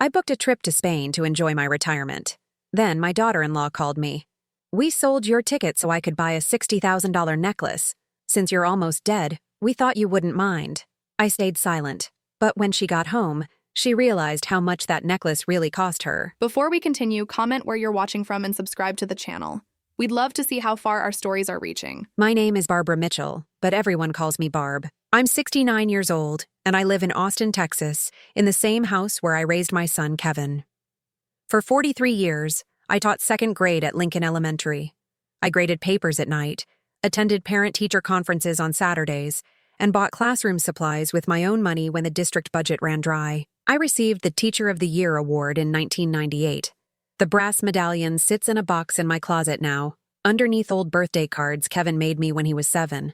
I booked a trip to Spain to enjoy my retirement. Then my daughter-in-law called me. "We sold your ticket so I could buy a $60,000 necklace. Since you're almost dead, we thought you wouldn't mind." I stayed silent, but when she got home, she realized how much that necklace really cost her. Before we continue, comment where you're watching from and subscribe to the channel. We'd love to see how far our stories are reaching. My name is Barbara Mitchell, but everyone calls me Barb. I'm 69 years old, and I live in Austin, Texas, in the same house where I raised my son, Kevin. For 43 years, I taught second grade at Lincoln Elementary. I graded papers at night, attended parent-teacher conferences on Saturdays, and bought classroom supplies with my own money when the district budget ran dry. I received the Teacher of the Year award in 1998. The brass medallion sits in a box in my closet now, underneath old birthday cards Kevin made me when he was 7.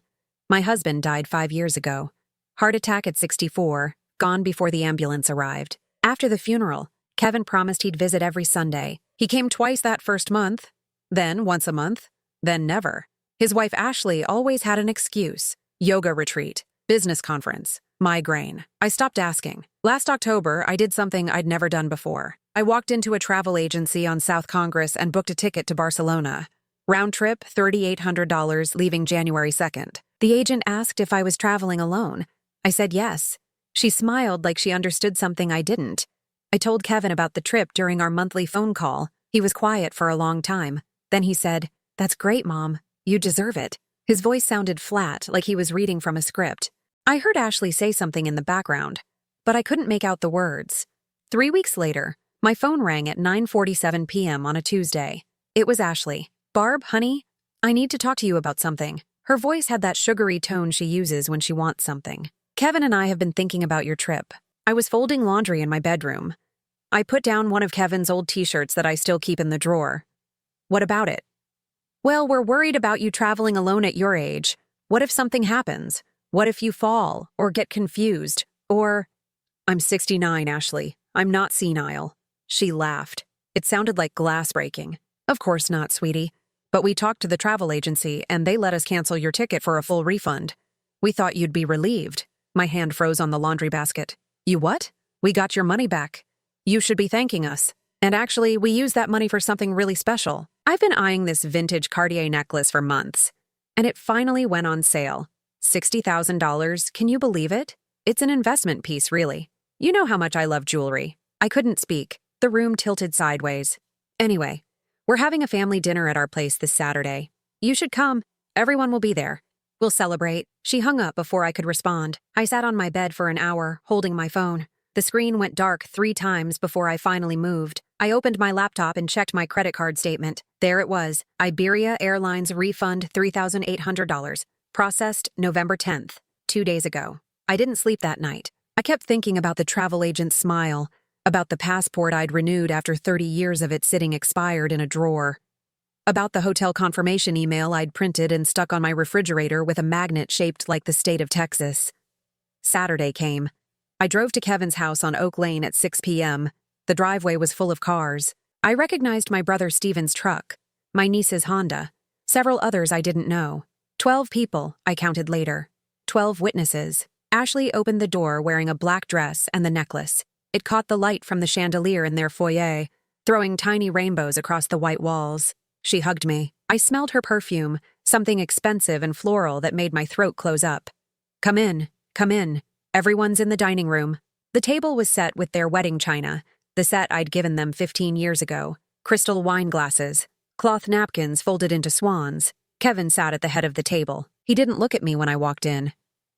My husband died 5 years ago. Heart attack at 64, gone before the ambulance arrived. After the funeral, Kevin promised he'd visit every Sunday. He came twice that first month, then once a month, then never. His wife Ashley always had an excuse: yoga retreat, business conference, migraine. I stopped asking. Last October, I did something I'd never done before. I walked into a travel agency on South Congress and booked a ticket to Barcelona. Round trip, $3,800, leaving January 2nd. The agent asked if I was traveling alone. I said yes. She smiled like she understood something I didn't. I told Kevin about the trip during our monthly phone call. He was quiet for a long time. Then he said, "That's great, Mom. You deserve it." His voice sounded flat, like he was reading from a script. I heard Ashley say something in the background, but I couldn't make out the words. 3 weeks later, my phone rang at 9:47 p.m. on a Tuesday. It was Ashley. "Barb, honey, I need to talk to you about something." Her voice had that sugary tone she uses when she wants something. "Kevin and I have been thinking about your trip." I was folding laundry in my bedroom. I put down one of Kevin's old t-shirts that I still keep in the drawer. "What about it?" "Well, we're worried about you traveling alone at your age. What if something happens? What if you fall, or get confused, or—" "I'm 69, Ashley. I'm not senile." She laughed. It sounded like glass breaking. "Of course not, sweetie. But we talked to the travel agency, and they let us cancel your ticket for a full refund. We thought you'd be relieved." My hand froze on the laundry basket. "You what?" "We got your money back. You should be thanking us. And actually, we used that money for something really special. I've been eyeing this vintage Cartier necklace for months, and it finally went on sale. $60,000, can you believe it? It's an investment piece, really. You know how much I love jewelry." I couldn't speak. The room tilted sideways. "Anyway, we're having a family dinner at our place this Saturday. You should come. Everyone will be there. We'll celebrate." She hung up before I could respond. I sat on my bed for an hour, holding my phone. The screen went dark 3 times before I finally moved. I opened my laptop and checked my credit card statement. There it was. Iberia Airlines refund $3,800. Processed November 10th, 2 days ago. I didn't sleep that night. I kept thinking about the travel agent's smile, about the passport I'd renewed after 30 years of it sitting expired in a drawer, about the hotel confirmation email I'd printed and stuck on my refrigerator with a magnet shaped like the state of Texas. Saturday came. I drove to Kevin's house on Oak Lane at 6 p.m. The driveway was full of cars. I recognized my brother Steven's truck, my niece's Honda, several others I didn't know. 12 people, I counted later. 12 witnesses. Ashley opened the door wearing a black dress and the necklace. It caught the light from the chandelier in their foyer, throwing tiny rainbows across the white walls. She hugged me. I smelled her perfume, something expensive and floral that made my throat close up. Come in. Everyone's in the dining room." The table was set with their wedding china, the set I'd given them 15 years ago, crystal wine glasses, cloth napkins folded into swans. Kevin sat at the head of the table. He didn't look at me when I walked in.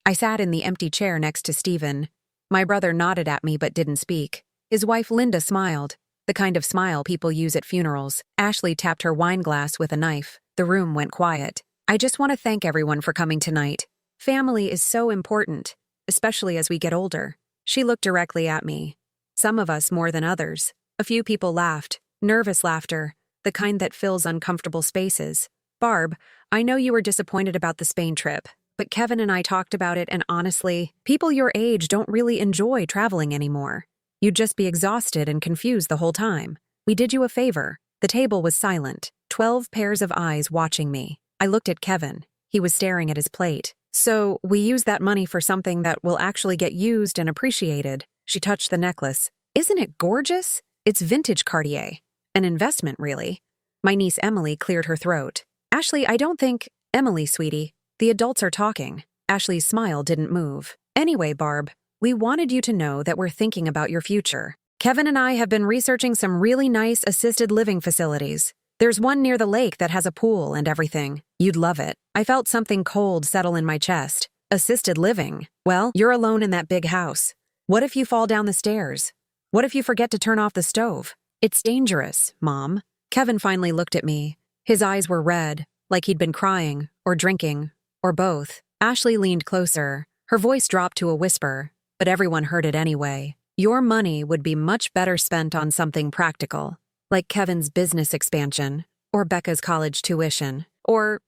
I sat in the empty chair next to Steven. My brother nodded at me but didn't speak. His wife Linda smiled, the kind of smile people use at funerals. Ashley tapped her wine glass with a knife. The room went quiet. "I just want to thank everyone for coming tonight. Family is so important, especially as we get older." She looked directly at me. Some of us more than others. A few people laughed, nervous laughter, the kind that fills uncomfortable spaces. "Barb, I know you were disappointed about the Spain trip, but Kevin and I talked about it, and honestly, people your age don't really enjoy traveling anymore. You'd just be exhausted and confused the whole time. We did you a favor." The table was silent, 12 pairs of eyes watching me. I looked at Kevin. He was staring at his plate. "So, we used that money for something that will actually get used and appreciated." She touched the necklace. Isn't it gorgeous? It's vintage Cartier. An investment, really. My niece Emily cleared her throat. Ashley, I don't think— Emily, sweetie. The adults are talking. Ashley's smile didn't move. Anyway, Barb, we wanted you to know that we're thinking about your future. Kevin and I have been researching some really nice assisted living facilities. There's one near the lake that has a pool and everything. You'd love it. I felt something cold settle in my chest. Assisted living? Well, you're alone in that big house. What if you fall down the stairs? What if you forget to turn off the stove? It's dangerous, Mom. Kevin finally looked at me. His eyes were red, like he'd been crying, or drinking, or both. Ashley leaned closer. Her voice dropped to a whisper, but everyone heard it anyway. Your money would be much better spent on something practical, like Kevin's business expansion, or Becca's college tuition, or,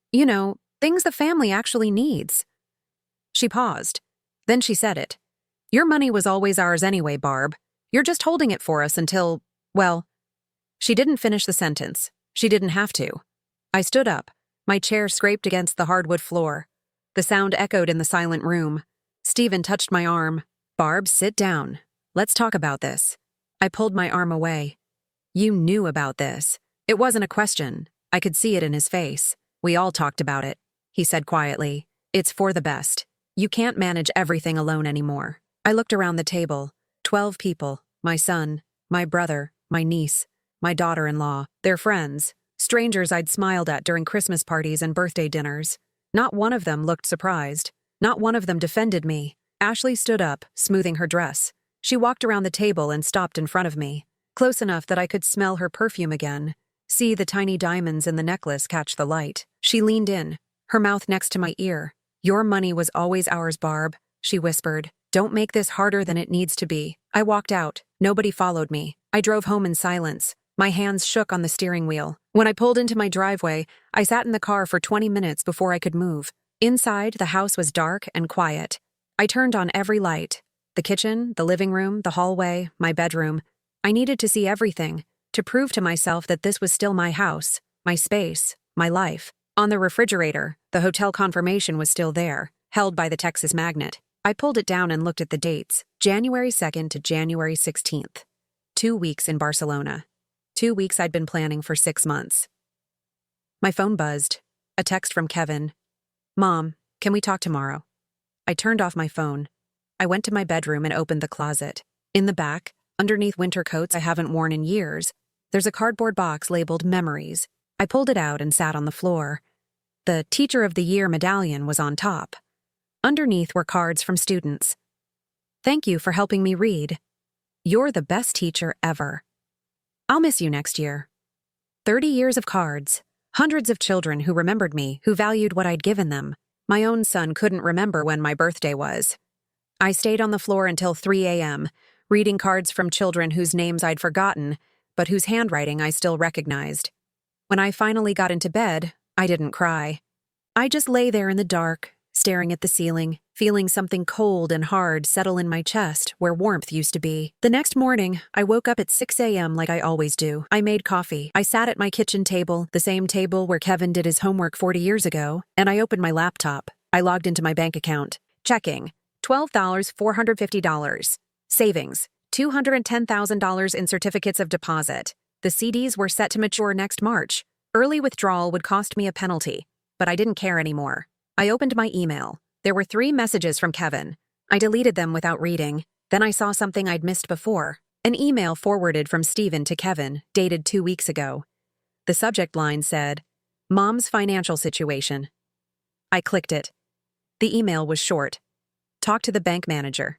things the family actually needs. She paused. Then she said it. Your money was always ours anyway, Barb. You're just holding it for us until, well— She didn't finish the sentence. She didn't have to. I stood up. My chair scraped against the hardwood floor. The sound echoed in the silent room. Stephen touched my arm. Barb, sit down. Let's talk about this. I pulled my arm away. You knew about this. It wasn't a question. I could see it in his face. We all talked about it, he said quietly. It's for the best. You can't manage everything alone anymore. I looked around the table. 12 people. My son, my brother, my niece, my daughter-in-law, their friends, strangers I'd smiled at during Christmas parties and birthday dinners. Not one of them looked surprised. Not one of them defended me. Ashley stood up, smoothing her dress. She walked around the table and stopped in front of me, close enough that I could smell her perfume again, see the tiny diamonds in the necklace catch the light. She leaned in, her mouth next to my ear. Your money was always ours, Barb, she whispered. Don't make this harder than it needs to be. I walked out. Nobody followed me. I drove home in silence. My hands shook on the steering wheel. When I pulled into my driveway, I sat in the car for 20 minutes before I could move. Inside, the house was dark and quiet. I turned on every light. The kitchen, the living room, the hallway, my bedroom. I needed to see everything, to prove to myself that this was still my house, my space, my life. On the refrigerator, the hotel confirmation was still there, held by the Texas magnet. I pulled it down and looked at the dates, January 2nd to January 16th. 2 weeks in Barcelona. 2 weeks I'd been planning for 6 months. My phone buzzed. A text from Kevin. Mom, can we talk tomorrow? I turned off my phone. I went to my bedroom and opened the closet. In the back, underneath winter coats I haven't worn in years, there's a cardboard box labeled Memories. I pulled it out and sat on the floor. The Teacher of the Year medallion was on top. Underneath were cards from students. Thank you for helping me read. You're the best teacher ever. I'll miss you next year. 30 years of cards. Hundreds of children who remembered me, who valued what I'd given them. My own son couldn't remember when my birthday was. I stayed on the floor until 3 a.m., reading cards from children whose names I'd forgotten, but whose handwriting I still recognized. When I finally got into bed, I didn't cry. I just lay there in the dark, staring at the ceiling, feeling something cold and hard settle in my chest where warmth used to be. The next morning, I woke up at 6 a.m. like I always do. I made coffee. I sat at my kitchen table, the same table where Kevin did his homework 40 years ago, and I opened my laptop. I logged into my bank account. Checking. $12,450. Savings. $210,000 in certificates of deposit. The CDs were set to mature next March. Early withdrawal would cost me a penalty, but I didn't care anymore. I opened my email. There were 3 messages from Kevin. I deleted them without reading. Then I saw something I'd missed before. An email forwarded from Stephen to Kevin, dated 2 weeks ago. The subject line said, Mom's financial situation. I clicked it. The email was short. Talk to the bank manager.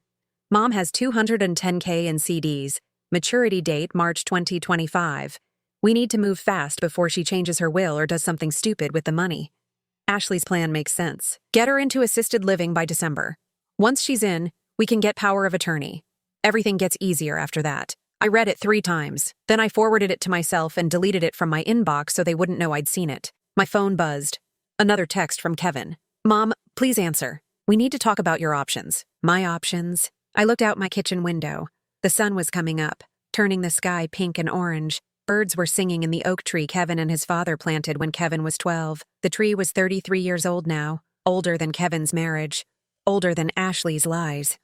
Mom has $210K in CDs. Maturity date March 2025. We need to move fast before she changes her will or does something stupid with the money. Ashley's plan makes sense. Get her into assisted living by December. Once she's in, we can get power of attorney. Everything gets easier after that. I read it 3 times. Then I forwarded it to myself and deleted it from my inbox so they wouldn't know I'd seen it. My phone buzzed. Another text from Kevin. Mom, please answer. We need to talk about your options. My options? I looked out my kitchen window. The sun was coming up, turning the sky pink and orange. Birds were singing in the oak tree Kevin and his father planted when Kevin was 12. The tree was 33 years old now, older than Kevin's marriage, older than Ashley's lies.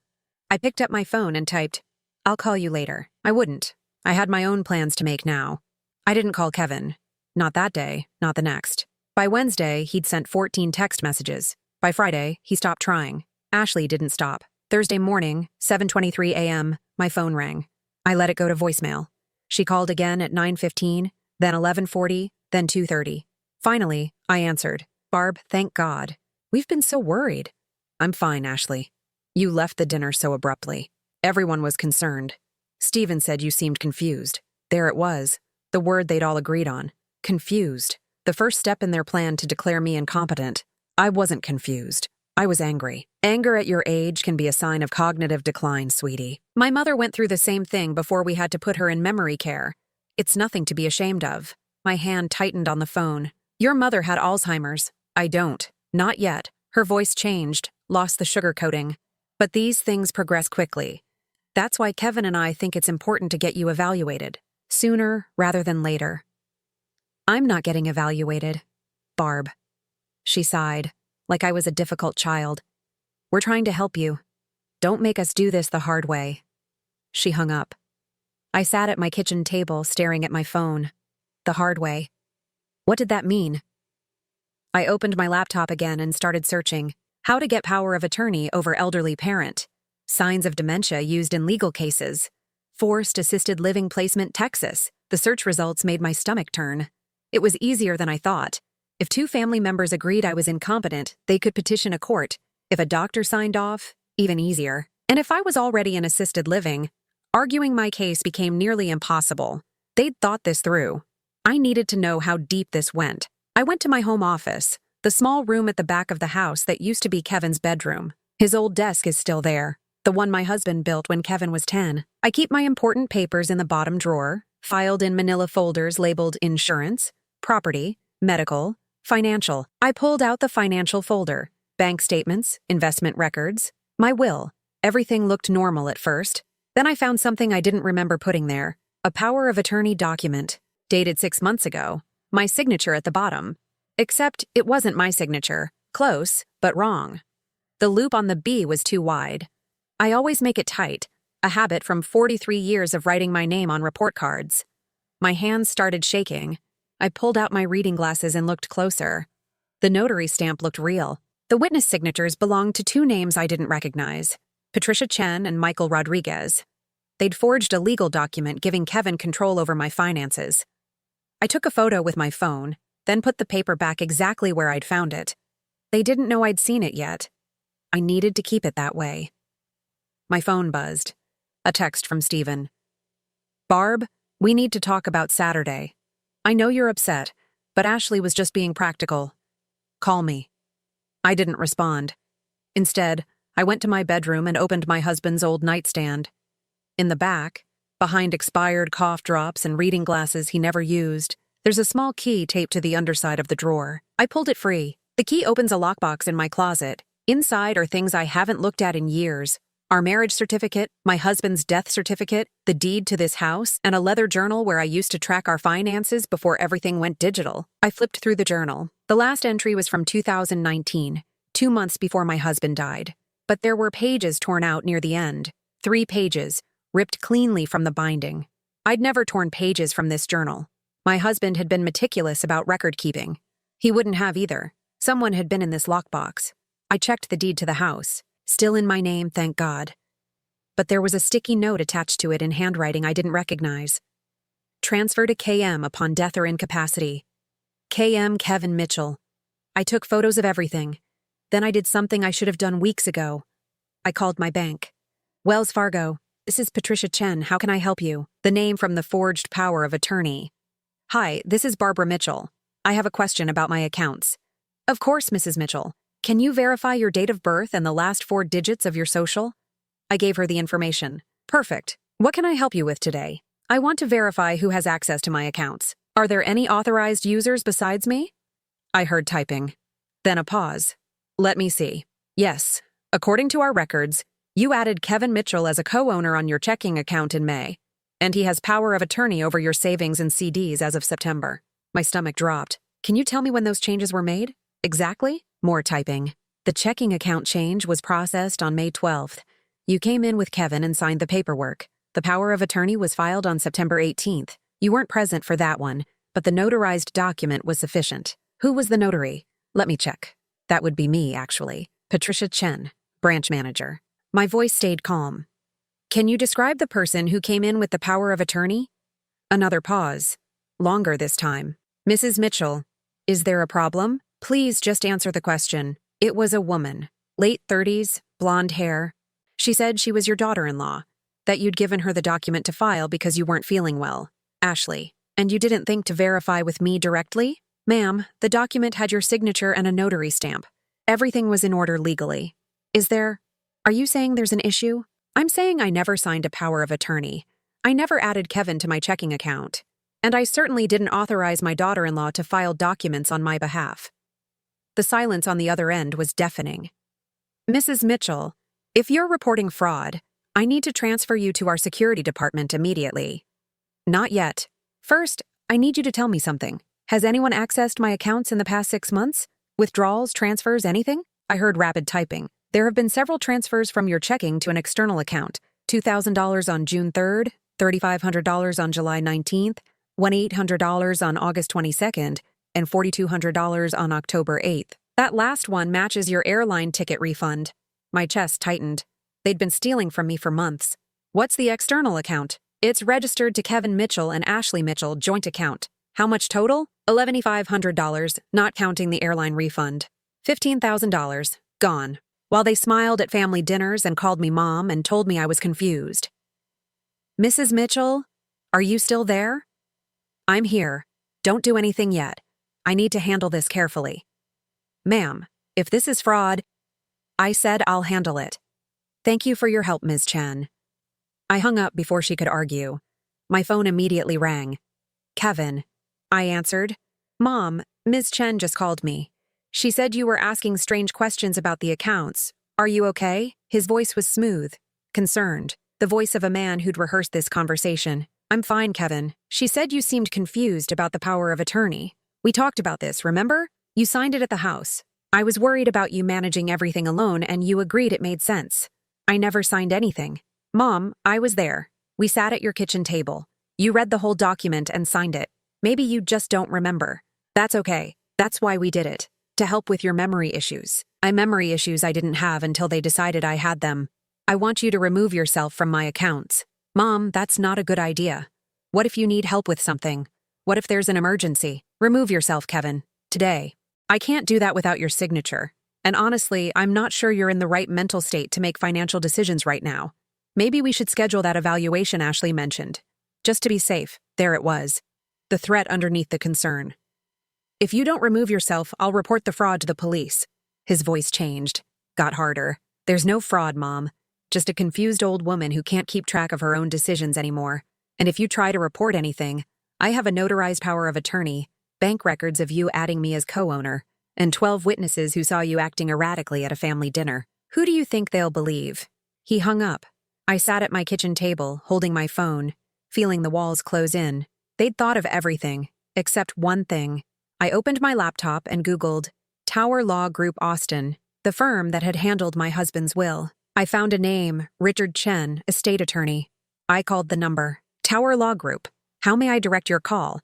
I picked up my phone and typed, I'll call you later. I wouldn't. I had my own plans to make now. I didn't call Kevin. Not that day, not the next. By Wednesday, he'd sent 14 text messages. By Friday, he stopped trying. Ashley didn't stop. Thursday morning, 7:23 a.m., my phone rang. I let it go to voicemail. She called again at 9:15, then 11:40, then 2:30. Finally, I answered. Barb, thank God. We've been so worried. I'm fine, Ashley. You left the dinner so abruptly. Everyone was concerned. Steven said you seemed confused. There it was, the word they'd all agreed on. Confused. The first step in their plan to declare me incompetent. I wasn't confused. I was angry. Anger at your age can be a sign of cognitive decline, sweetie. My mother went through the same thing before we had to put her in memory care. It's nothing to be ashamed of. My hand tightened on the phone. Your mother had Alzheimer's. I don't. Not yet. Her voice changed, lost the sugar coating. But these things progress quickly. That's why Kevin and I think it's important to get you evaluated. Sooner rather than later. I'm not getting evaluated. Barb. She sighed, like I was a difficult child. We're trying to help you. Don't make us do this the hard way. She hung up. I sat at my kitchen table staring at my phone. The hard way. What did that mean? I opened my laptop again and started searching. How to get power of attorney over elderly parent. Signs of dementia used in legal cases. Forced assisted living placement, Texas. The search results made my stomach turn. It was easier than I thought. If 2 family members agreed I was incompetent, they could petition a court. If a doctor signed off, even easier. And if I was already in assisted living, arguing my case became nearly impossible. They'd thought this through. I needed to know how deep this went. I went to my home office, the small room at the back of the house that used to be Kevin's bedroom. His old desk is still there, the one my husband built when Kevin was 10. I keep my important papers in the bottom drawer, filed in manila folders labeled insurance, property, medical, financial. I pulled out the financial folder, bank statements, investment records, my will. Everything looked normal at first. Then I found something I didn't remember putting there, a power of attorney document, dated 6 months ago, my signature at the bottom. Except it wasn't my signature. Close, but wrong. The loop on the B was too wide. I always make it tight, a habit from 43 years of writing my name on report cards. My hands started shaking. I pulled out my reading glasses and looked closer. The notary stamp looked real. The witness signatures belonged to 2 names I didn't recognize, Patricia Chen and Michael Rodriguez. They'd forged a legal document giving Kevin control over my finances. I took a photo with my phone, then put the paper back exactly where I'd found it. They didn't know I'd seen it yet. I needed to keep it that way. My phone buzzed. A text from Steven. Barb, we need to talk about Saturday. I know you're upset, but Ashley was just being practical. Call me. I didn't respond. Instead, I went to my bedroom and opened my husband's old nightstand. In the back, behind expired cough drops and reading glasses he never used, there's a small key taped to the underside of the drawer. I pulled it free. The key opens a lockbox in my closet. Inside are things I haven't looked at in years. Our marriage certificate, my husband's death certificate, the deed to this house, and a leather journal where I used to track our finances before everything went digital. I flipped through the journal. The last entry was from 2019, 2 months before my husband died. But there were pages torn out near the end. 3 pages, ripped cleanly from the binding. I'd never torn pages from this journal. My husband had been meticulous about record keeping. He wouldn't have either. Someone had been in this lockbox. I checked the deed to the house. Still in my name, thank God. But there was a sticky note attached to it in handwriting I didn't recognize. Transfer to KM upon death or incapacity. KM Kevin Mitchell. I took photos of everything. Then I did something I should have done weeks ago. I called my bank. Wells Fargo, this is Patricia Chen. How can I help you? The name from the forged power of attorney. Hi, this is Barbara Mitchell. I have a question about my accounts. Of course, Mrs. Mitchell. Can you verify your date of birth and the last 4 digits of your social? I gave her the information. Perfect. What can I help you with today? I want to verify who has access to my accounts. Are there any authorized users besides me? I heard typing. Then a pause. Let me see. Yes. According to our records, you added Kevin Mitchell as a co-owner on your checking account in May, and he has power of attorney over your savings and CDs as of September. My stomach dropped. Can you tell me when those changes were made? Exactly? More typing. The checking account change was processed on May 12th. You came in with Kevin and signed the paperwork. The power of attorney was filed on September 18th. You weren't present for that one, but the notarized document was sufficient. Who was the notary? Let me check. That would be me, actually. Patricia Chen, branch manager. My voice stayed calm. Can you describe the person who came in with the power of attorney? Another pause. Longer this time. Mrs. Mitchell, is there a problem? Please just answer the question. It was a woman. Late 30s, blonde hair. She said she was your daughter-in-law, that you'd given her the document to file because you weren't feeling well. Ashley. And you didn't think to verify with me directly? Ma'am, the document had your signature and a notary stamp. Everything was in order legally. Are you saying there's an issue? I'm saying I never signed a power of attorney. I never added Kevin to my checking account. And I certainly didn't authorize my daughter-in-law to file documents on my behalf. The silence on the other end was deafening. Mrs. Mitchell, if you're reporting fraud, I need to transfer you to our security department immediately. Not yet. First, I need you to tell me something. Has anyone accessed my accounts in the past 6 months? Withdrawals, transfers, anything? I heard rapid typing. There have been several transfers from your checking to an external account. $2,000 on June 3rd, $3,500 on July 19th, $1,800 on August 22nd, and $4,200 on October 8th. That last one matches your airline ticket refund. My chest tightened. They'd been stealing from me for months. What's the external account? It's registered to Kevin Mitchell and Ashley Mitchell joint account. How much total? $11,500, not counting the airline refund. $15,000, gone. While they smiled at family dinners and called me mom and told me I was confused. Mrs. Mitchell, are you still there? I'm here. Don't do anything yet. I need to handle this carefully. Ma'am, if this is fraud, I said I'll handle it. Thank you for your help, Ms. Chen. I hung up before she could argue. My phone immediately rang. Kevin. I answered. Mom, Ms. Chen just called me. She said you were asking strange questions about the accounts. Are you okay? His voice was smooth, concerned, the voice of a man who'd rehearsed this conversation. I'm fine, Kevin. She said you seemed confused about the power of attorney. We talked about this, remember? You signed it at the house. I was worried about you managing everything alone, and you agreed it made sense. I never signed anything. Mom, I was there. We sat at your kitchen table. You read the whole document and signed it. Maybe you just don't remember. That's okay. That's why we did it. To help with your memory issues. Memory issues I didn't have until they decided I had them. I want you to remove yourself from my accounts. Mom, that's not a good idea. What if you need help with something? What if there's an emergency? Remove yourself, Kevin. Today. I can't do that without your signature. And honestly, I'm not sure you're in the right mental state to make financial decisions right now. Maybe we should schedule that evaluation Ashley mentioned. Just to be safe, there it was. The threat underneath the concern. If you don't remove yourself, I'll report the fraud to the police. His voice changed, got harder. There's no fraud, Mom. Just a confused old woman who can't keep track of her own decisions anymore. And if you try to report anything, I have a notarized power of attorney, bank records of you adding me as co-owner, and 12 witnesses who saw you acting erratically at a family dinner. Who do you think they'll believe? He hung up. I sat at my kitchen table, holding my phone, feeling the walls close in. They'd thought of everything, except one thing. I opened my laptop and Googled Tower Law Group Austin, the firm that had handled my husband's will. I found a name, Richard Chen, estate attorney. I called the number. Tower Law Group. How may I direct your call?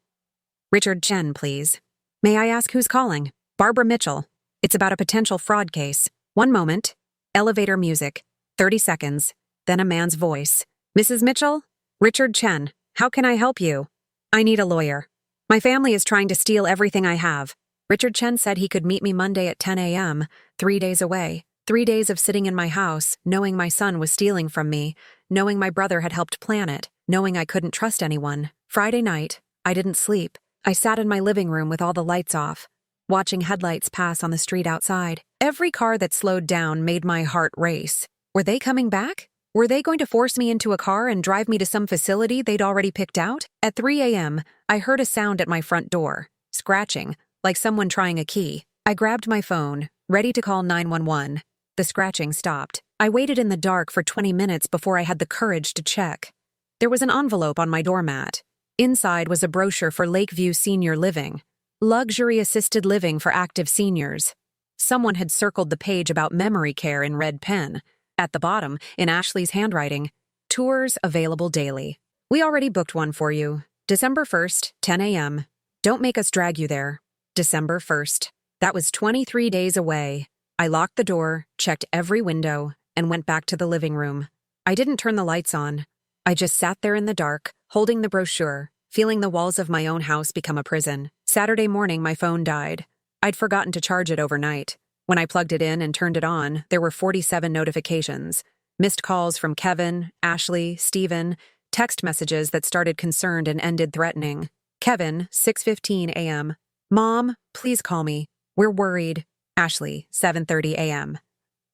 Richard Chen, please. May I ask who's calling? Barbara Mitchell. It's about a potential fraud case. 1 moment. Elevator music. 30 seconds. Then a man's voice. Mrs. Mitchell? Richard Chen. How can I help you? I need a lawyer. My family is trying to steal everything I have. Richard Chen said he could meet me Monday at 10 a.m., 3 days away. 3 days of sitting in my house, knowing my son was stealing from me, knowing my brother had helped plan it, knowing I couldn't trust anyone. Friday night, I didn't sleep. I sat in my living room with all the lights off, watching headlights pass on the street outside. Every car that slowed down made my heart race. Were they coming back? Were they going to force me into a car and drive me to some facility they'd already picked out? At 3 a.m., I heard a sound at my front door, scratching, like someone trying a key. I grabbed my phone, ready to call 911. The scratching stopped. I waited in the dark for 20 minutes before I had the courage to check. There was an envelope on my doormat. Inside was a brochure for Lakeview Senior Living, luxury assisted living for active seniors. Someone had circled the page about memory care in red pen. At the bottom, in Ashley's handwriting, Tours available daily. We already booked one for you. December 1st, 10 a.m. Don't make us drag you there. December 1st. That was 23 days away. I locked the door, checked every window, and went back to the living room. I didn't turn the lights on. I just sat there in the dark, holding the brochure, feeling the walls of my own house become a prison. Saturday morning, my phone died. I'd forgotten to charge it overnight. When I plugged it in and turned it on, there were 47 notifications. Missed calls from Kevin, Ashley, Steven, text messages that started concerned and ended threatening. Kevin, 6:15 a.m. Mom, please call me. We're worried. Ashley, 7:30 a.m.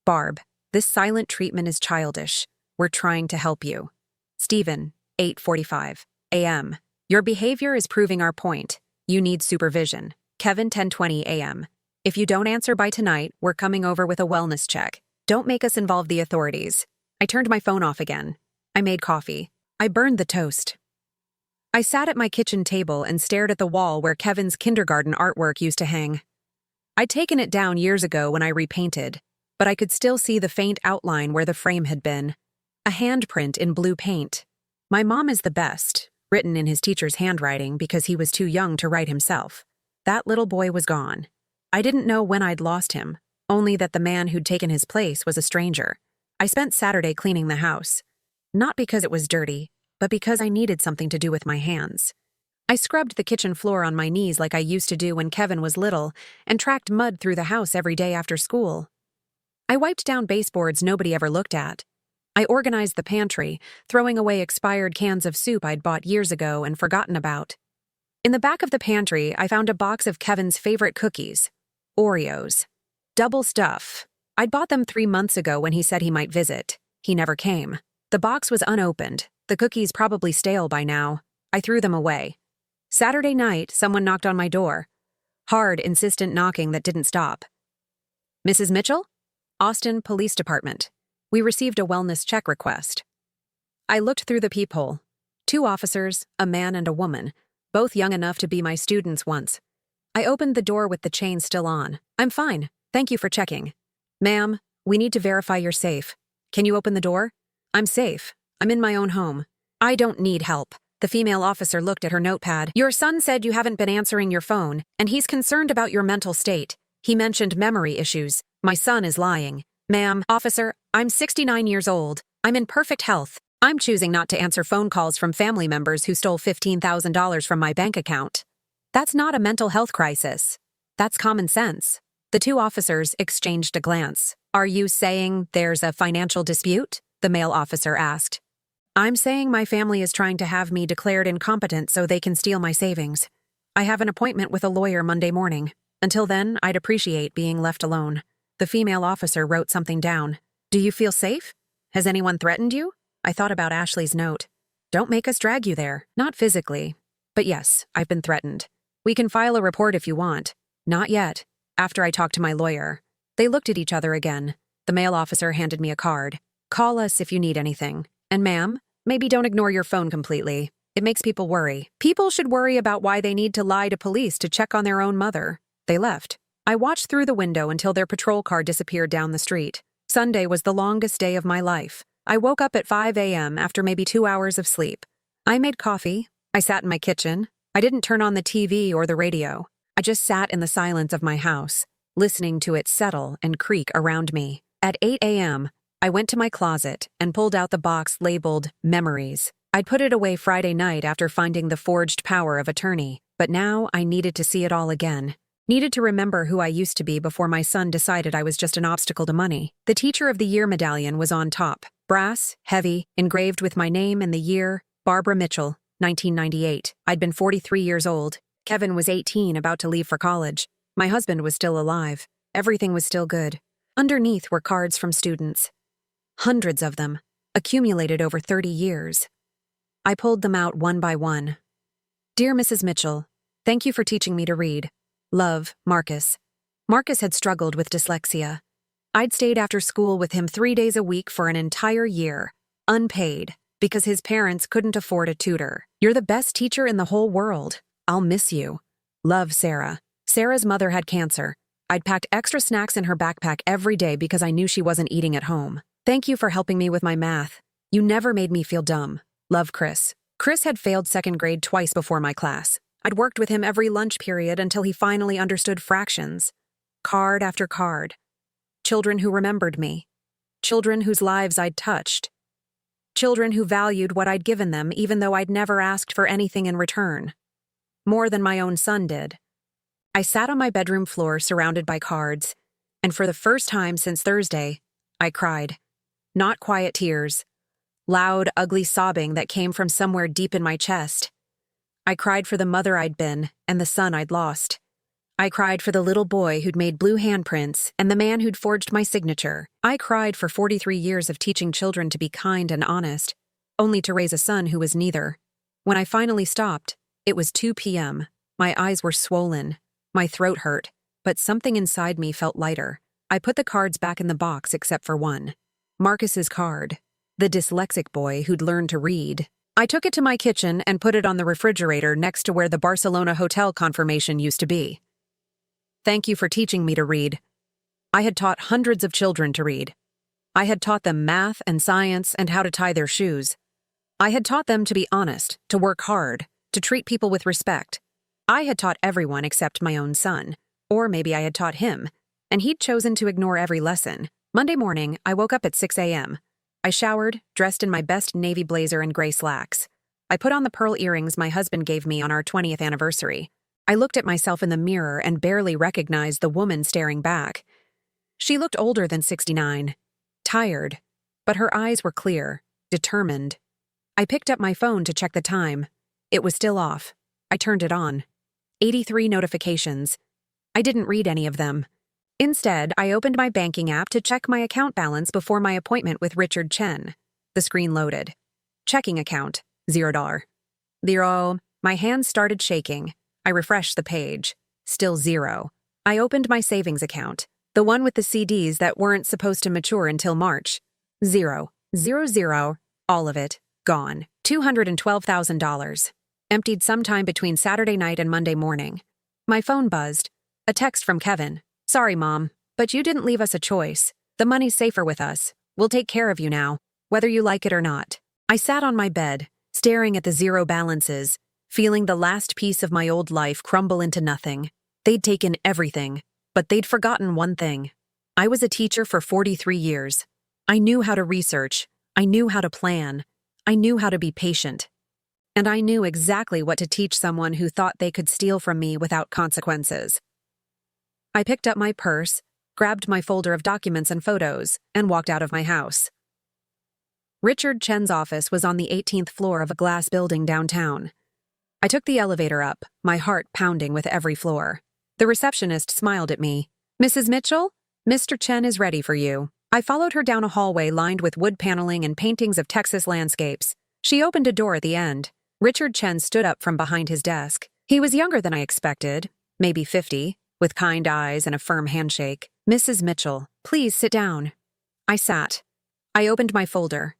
Barb, this silent treatment is childish. We're trying to help you. Steven, 8:45 a.m. Your behavior is proving our point. You need supervision. Kevin, 10:20 a.m. If you don't answer by tonight, we're coming over with a wellness check. Don't make us involve the authorities. I turned my phone off again. I made coffee. I burned the toast. I sat at my kitchen table and stared at the wall where Kevin's kindergarten artwork used to hang. I'd taken it down years ago when I repainted, but I could still see the faint outline where the frame had been. A handprint in blue paint. My mom is the best, written in his teacher's handwriting because he was too young to write himself. That little boy was gone. I didn't know when I'd lost him, only that the man who'd taken his place was a stranger. I spent Saturday cleaning the house. Not because it was dirty, but because I needed something to do with my hands. I scrubbed the kitchen floor on my knees like I used to do when Kevin was little and tracked mud through the house every day after school. I wiped down baseboards nobody ever looked at. I organized the pantry, throwing away expired cans of soup I'd bought years ago and forgotten about. In the back of the pantry, I found a box of Kevin's favorite cookies, Oreos. Double stuff. I'd bought them 3 months ago when he said he might visit. He never came. The box was unopened. The cookies probably stale by now. I threw them away. Saturday night, someone knocked on my door. Hard, insistent knocking that didn't stop. Mrs. Mitchell? Austin Police Department. We received a wellness check request. I looked through the peephole. 2 officers, a man and a woman, both young enough to be my students once. I opened the door with the chain still on. I'm fine. Thank you for checking. Ma'am, we need to verify you're safe. Can you open the door? I'm safe. I'm in my own home. I don't need help. The female officer looked at her notepad. Your son said you haven't been answering your phone, and he's concerned about your mental state. He mentioned memory issues. My son is lying. Ma'am, officer, I'm 69 years old. I'm in perfect health. I'm choosing not to answer phone calls from family members who stole $15,000 from my bank account. That's not a mental health crisis. That's common sense. The 2 officers exchanged a glance. Are you saying there's a financial dispute? The male officer asked. I'm saying my family is trying to have me declared incompetent so they can steal my savings. I have an appointment with a lawyer Monday morning. Until then, I'd appreciate being left alone. The female officer wrote something down. Do you feel safe? Has anyone threatened you? I thought about Ashley's note. Don't make us drag you there. Not physically. But yes, I've been threatened. We can file a report if you want. Not yet. After I talk to my lawyer. They looked at each other again. The male officer handed me a card. Call us if you need anything. And ma'am, maybe don't ignore your phone completely. It makes people worry. People should worry about why they need to lie to police to check on their own mother. They left. I watched through the window until their patrol car disappeared down the street. Sunday was the longest day of my life. I woke up at 5 a.m. after maybe 2 hours of sleep. I made coffee. I sat in my kitchen. I didn't turn on the TV or the radio. I just sat in the silence of my house, listening to it settle and creak around me. At 8 a.m., I went to my closet and pulled out the box labeled Memories. I'd put it away Friday night after finding the forged power of attorney, but now I needed to see it all again. Needed to remember who I used to be before my son decided I was just an obstacle to money. The Teacher of the Year medallion was on top. Brass, heavy, engraved with my name and the year, Barbara Mitchell, 1998. I'd been 43 years old. Kevin was 18, about to leave for college. My husband was still alive. Everything was still good. Underneath were cards from students. Hundreds of them, accumulated over 30 years. I pulled them out one by one. Dear Mrs. Mitchell, thank you for teaching me to read. Love, Marcus. Marcus had struggled with dyslexia. I'd stayed after school with him 3 days a week for an entire year, unpaid, because his parents couldn't afford a tutor. You're the best teacher in the whole world. I'll miss you. Love, Sarah. Sarah's mother had cancer. I'd packed extra snacks in her backpack every day because I knew she wasn't eating at home. Thank you for helping me with my math. You never made me feel dumb. Love, Chris. Chris had failed second grade twice before my class. I'd worked with him every lunch period until he finally understood fractions. Card after card. Children who remembered me. Children whose lives I'd touched. Children who valued what I'd given them even though I'd never asked for anything in return. More than my own son did. I sat on my bedroom floor surrounded by cards, and for the first time since Thursday, I cried. Not quiet tears. Loud, ugly sobbing that came from somewhere deep in my chest. I cried for the mother I'd been and the son I'd lost. I cried for the little boy who'd made blue handprints and the man who'd forged my signature. I cried for 43 years of teaching children to be kind and honest, only to raise a son who was neither. When I finally stopped, it was 2 p.m. My eyes were swollen. My throat hurt, but something inside me felt lighter. I put the cards back in the box except for one. Marcus's card. The dyslexic boy who'd learned to read. I took it to my kitchen and put it on the refrigerator next to where the Barcelona hotel confirmation used to be. Thank you for teaching me to read. I had taught hundreds of children to read. I had taught them math and science and how to tie their shoes. I had taught them to be honest, to work hard, to treat people with respect. I had taught everyone except my own son. Or maybe I had taught him, and he'd chosen to ignore every lesson. Monday morning, I woke up at 6 a.m. I showered, dressed in my best navy blazer and gray slacks. I put on the pearl earrings my husband gave me on our 20th anniversary. I looked at myself in the mirror and barely recognized the woman staring back. She looked older than 69. Tired, but her eyes were clear, determined. I picked up my phone to check the time. It was still off. I turned it on. 83 notifications. I didn't read any of them. Instead, I opened my banking app to check my account balance before my appointment with Richard Chen. The screen loaded. Checking account, $0. Zero. My hands started shaking. I refreshed the page. Still $0. I opened my savings account, the one with the CDs that weren't supposed to mature until March. $0. 0. All of it. Gone. $212,000. Emptied sometime between Saturday night and Monday morning. My phone buzzed. A text from Kevin. Sorry, Mom, but you didn't leave us a choice. The money's safer with us. We'll take care of you now, whether you like it or not. I sat on my bed, staring at the zero balances, feeling the last piece of my old life crumble into nothing. They'd taken everything, but they'd forgotten one thing. I was a teacher for 43 years. I knew how to research. I knew how to plan. I knew how to be patient. And I knew exactly what to teach someone who thought they could steal from me without consequences. I picked up my purse, grabbed my folder of documents and photos, and walked out of my house. Richard Chen's office was on the 18th floor of a glass building downtown. I took the elevator up, my heart pounding with every floor. The receptionist smiled at me. Mrs. Mitchell, Mr. Chen is ready for you. I followed her down a hallway lined with wood paneling and paintings of Texas landscapes. She opened a door at the end. Richard Chen stood up from behind his desk. He was younger than I expected, maybe 50, with kind eyes and a firm handshake. Mrs. Mitchell, please sit down. I sat. I opened my folder.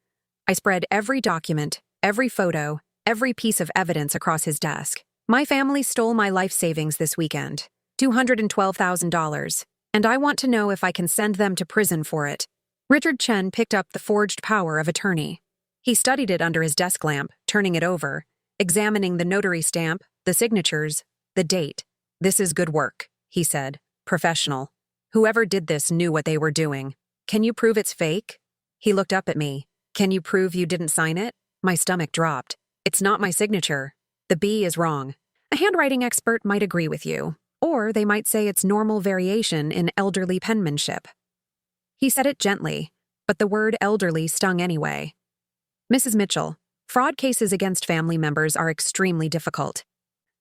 I spread every document, every photo, every piece of evidence across his desk. My family stole my life savings this weekend, $212,000, and I want to know if I can send them to prison for it. Richard Chen picked up the forged power of attorney. He studied it under his desk lamp, turning it over, examining the notary stamp, the signatures, the date. This is good work, he said. Professional. Whoever did this knew what they were doing. Can you prove it's fake? He looked up at me. Can you prove you didn't sign it? My stomach dropped. It's not my signature. The B is wrong. A handwriting expert might agree with you, or they might say it's normal variation in elderly penmanship. He said it gently, but the word elderly stung anyway. Mrs. Mitchell, fraud cases against family members are extremely difficult.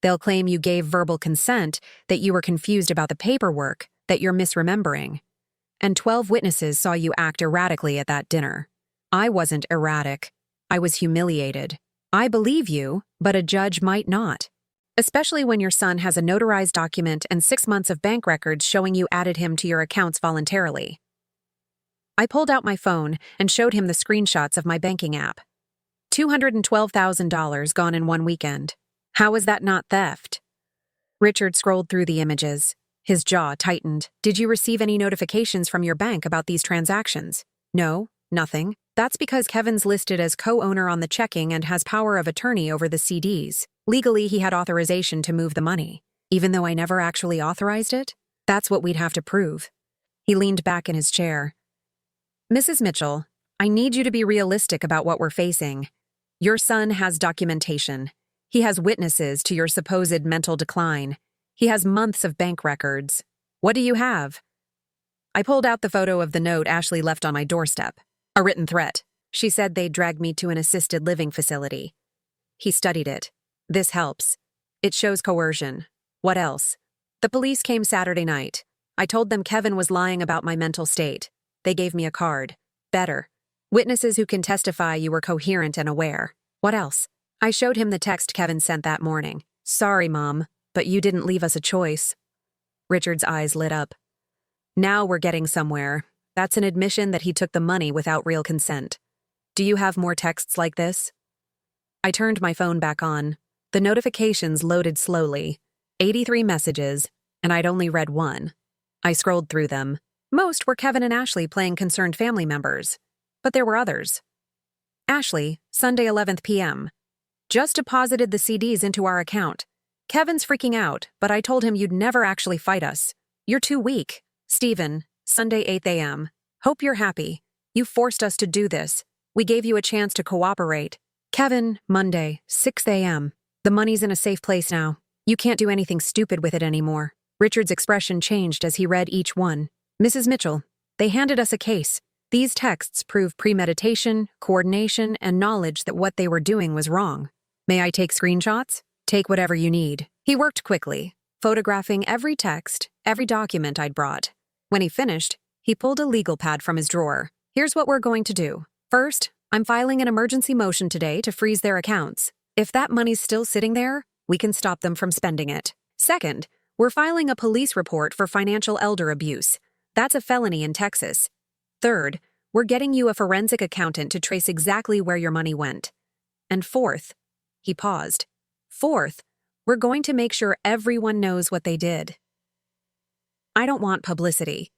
They'll claim you gave verbal consent, that you were confused about the paperwork, that you're misremembering. And 12 witnesses saw you act erratically at that dinner. I wasn't erratic. I was humiliated. I believe you, but a judge might not. Especially when your son has a notarized document and 6 months of bank records showing you added him to your accounts voluntarily. I pulled out my phone and showed him the screenshots of my banking app. $212,000 gone in one weekend. How is that not theft? Richard scrolled through the images. His jaw tightened. Did you receive any notifications from your bank about these transactions? No, nothing. That's because Kevin's listed as co-owner on the checking and has power of attorney over the CDs. Legally, he had authorization to move the money. Even though I never actually authorized it, that's what we'd have to prove. He leaned back in his chair. Mrs. Mitchell, I need you to be realistic about what we're facing. Your son has documentation. He has witnesses to your supposed mental decline. He has months of bank records. What do you have? I pulled out the photo of the note Ashley left on my doorstep. A written threat. She said they'd drag me to an assisted living facility. He studied it. This helps. It shows coercion. What else? The police came Saturday night. I told them Kevin was lying about my mental state. They gave me a card. Better. Witnesses who can testify you were coherent and aware. What else? I showed him the text Kevin sent that morning. Sorry, Mom, but you didn't leave us a choice. Richard's eyes lit up. Now we're getting somewhere. That's an admission that he took the money without real consent. Do you have more texts like this? I turned my phone back on. The notifications loaded slowly. 83 messages, and I'd only read one. I scrolled through them. Most were Kevin and Ashley playing concerned family members. But there were others. Ashley, Sunday 11th p.m. Just deposited the CDs into our account. Kevin's freaking out, but I told him you'd never actually fight us. You're too weak. Stephen, Sunday 8 a.m. Hope you're happy. You forced us to do this. We gave you a chance to cooperate. Kevin, Monday, 6 a.m. The money's in a safe place now. You can't do anything stupid with it anymore. Richard's expression changed as he read each one. Mrs. Mitchell, they handed us a case. These texts prove premeditation, coordination, and knowledge that what they were doing was wrong. May I take screenshots? Take whatever you need. He worked quickly, photographing every text, every document I'd brought. When he finished, he pulled a legal pad from his drawer. Here's what we're going to do. First, I'm filing an emergency motion today to freeze their accounts. If that money's still sitting there, we can stop them from spending it. Second, we're filing a police report for financial elder abuse. That's a felony in Texas. Third, we're getting you a forensic accountant to trace exactly where your money went. And fourth, he paused. Fourth, we're going to make sure everyone knows what they did. I don't want publicity.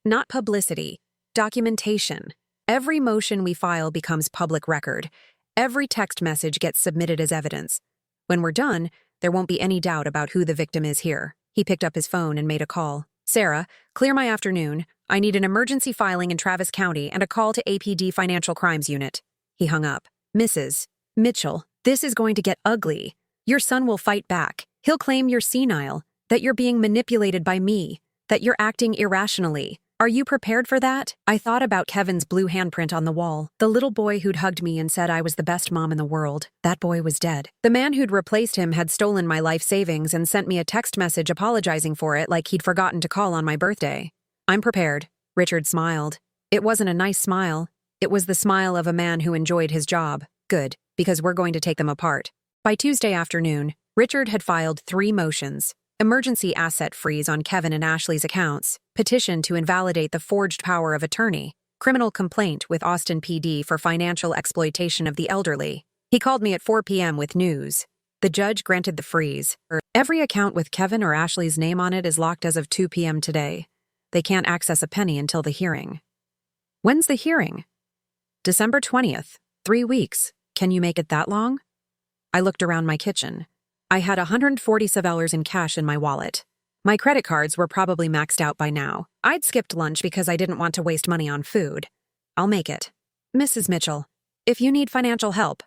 Not publicity, documentation. Every motion we file becomes public record. Every text message gets submitted as evidence. When we're done, there won't be any doubt about who the victim is here. He picked up his phone and made a call. Sarah, clear my afternoon. I need an emergency filing in Travis County and a call to APD Financial Crimes Unit. He hung up. Mrs. Mitchell, this is going to get ugly. Your son will fight back. He'll claim you're senile, that you're being manipulated by me, that you're acting irrationally. Are you prepared for that? I thought about Kevin's blue handprint on the wall, the little boy who'd hugged me and said I was the best mom in the world. That boy was dead. The man who'd replaced him had stolen my life savings and sent me a text message apologizing for it like he'd forgotten to call on my birthday. I'm prepared. Richard smiled. It wasn't a nice smile. It was the smile of a man who enjoyed his job. Good, because we're going to take them apart. By Tuesday afternoon, Richard had filed 3 motions. Emergency asset freeze on Kevin and Ashley's accounts, petition to invalidate the forged power of attorney, criminal complaint with Austin PD for financial exploitation of the elderly. He called me at 4 p.m. with news. The judge granted the freeze. Every account with Kevin or Ashley's name on it is locked as of 2 p.m. today. They can't access a penny until the hearing. When's the hearing? December 20th. 3 weeks. Can you make it that long? I looked around my kitchen. I had $147 in cash in my wallet. My credit cards were probably maxed out by now. I'd skipped lunch because I didn't want to waste money on food. I'll make it. Mrs. Mitchell, if you need financial help,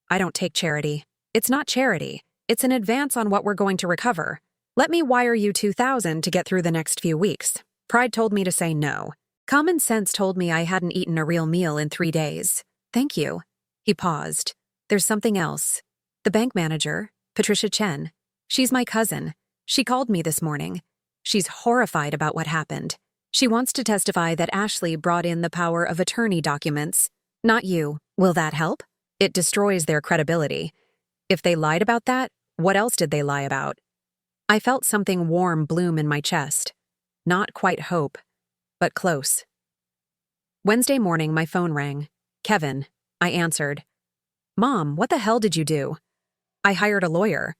I don't take charity. It's not charity. It's an advance on what we're going to recover. Let me wire you $2,000 to get through the next few weeks. Pride told me to say no. Common sense told me I hadn't eaten a real meal in 3 days. Thank you. He paused. There's something else. The bank manager, Patricia Chen. She's my cousin. She called me this morning. She's horrified about what happened. She wants to testify that Ashley brought in the power of attorney documents. Not you. Will that help? It destroys their credibility. If they lied about that, what else did they lie about? I felt something warm bloom in my chest. Not quite hope, but close. Wednesday morning, my phone rang. Kevin. I answered. Mom, what the hell did you do? I hired a lawyer.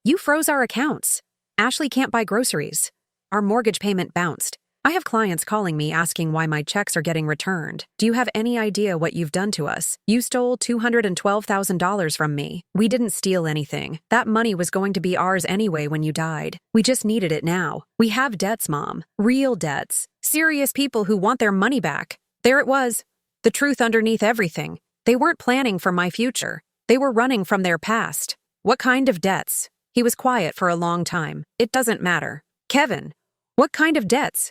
You froze our accounts. Ashley can't buy groceries. Our mortgage payment bounced. I have clients calling me asking why my checks are getting returned. Do you have any idea what you've done to us? You stole $212,000 from me. We didn't steal anything. That money was going to be ours anyway when you died. We just needed it now. We have debts, Mom. Real debts. Serious people who want their money back. There it was. The truth underneath everything. They weren't planning for my future. They were running from their past. What kind of debts? He was quiet for a long time. It doesn't matter. Kevin, what kind of debts?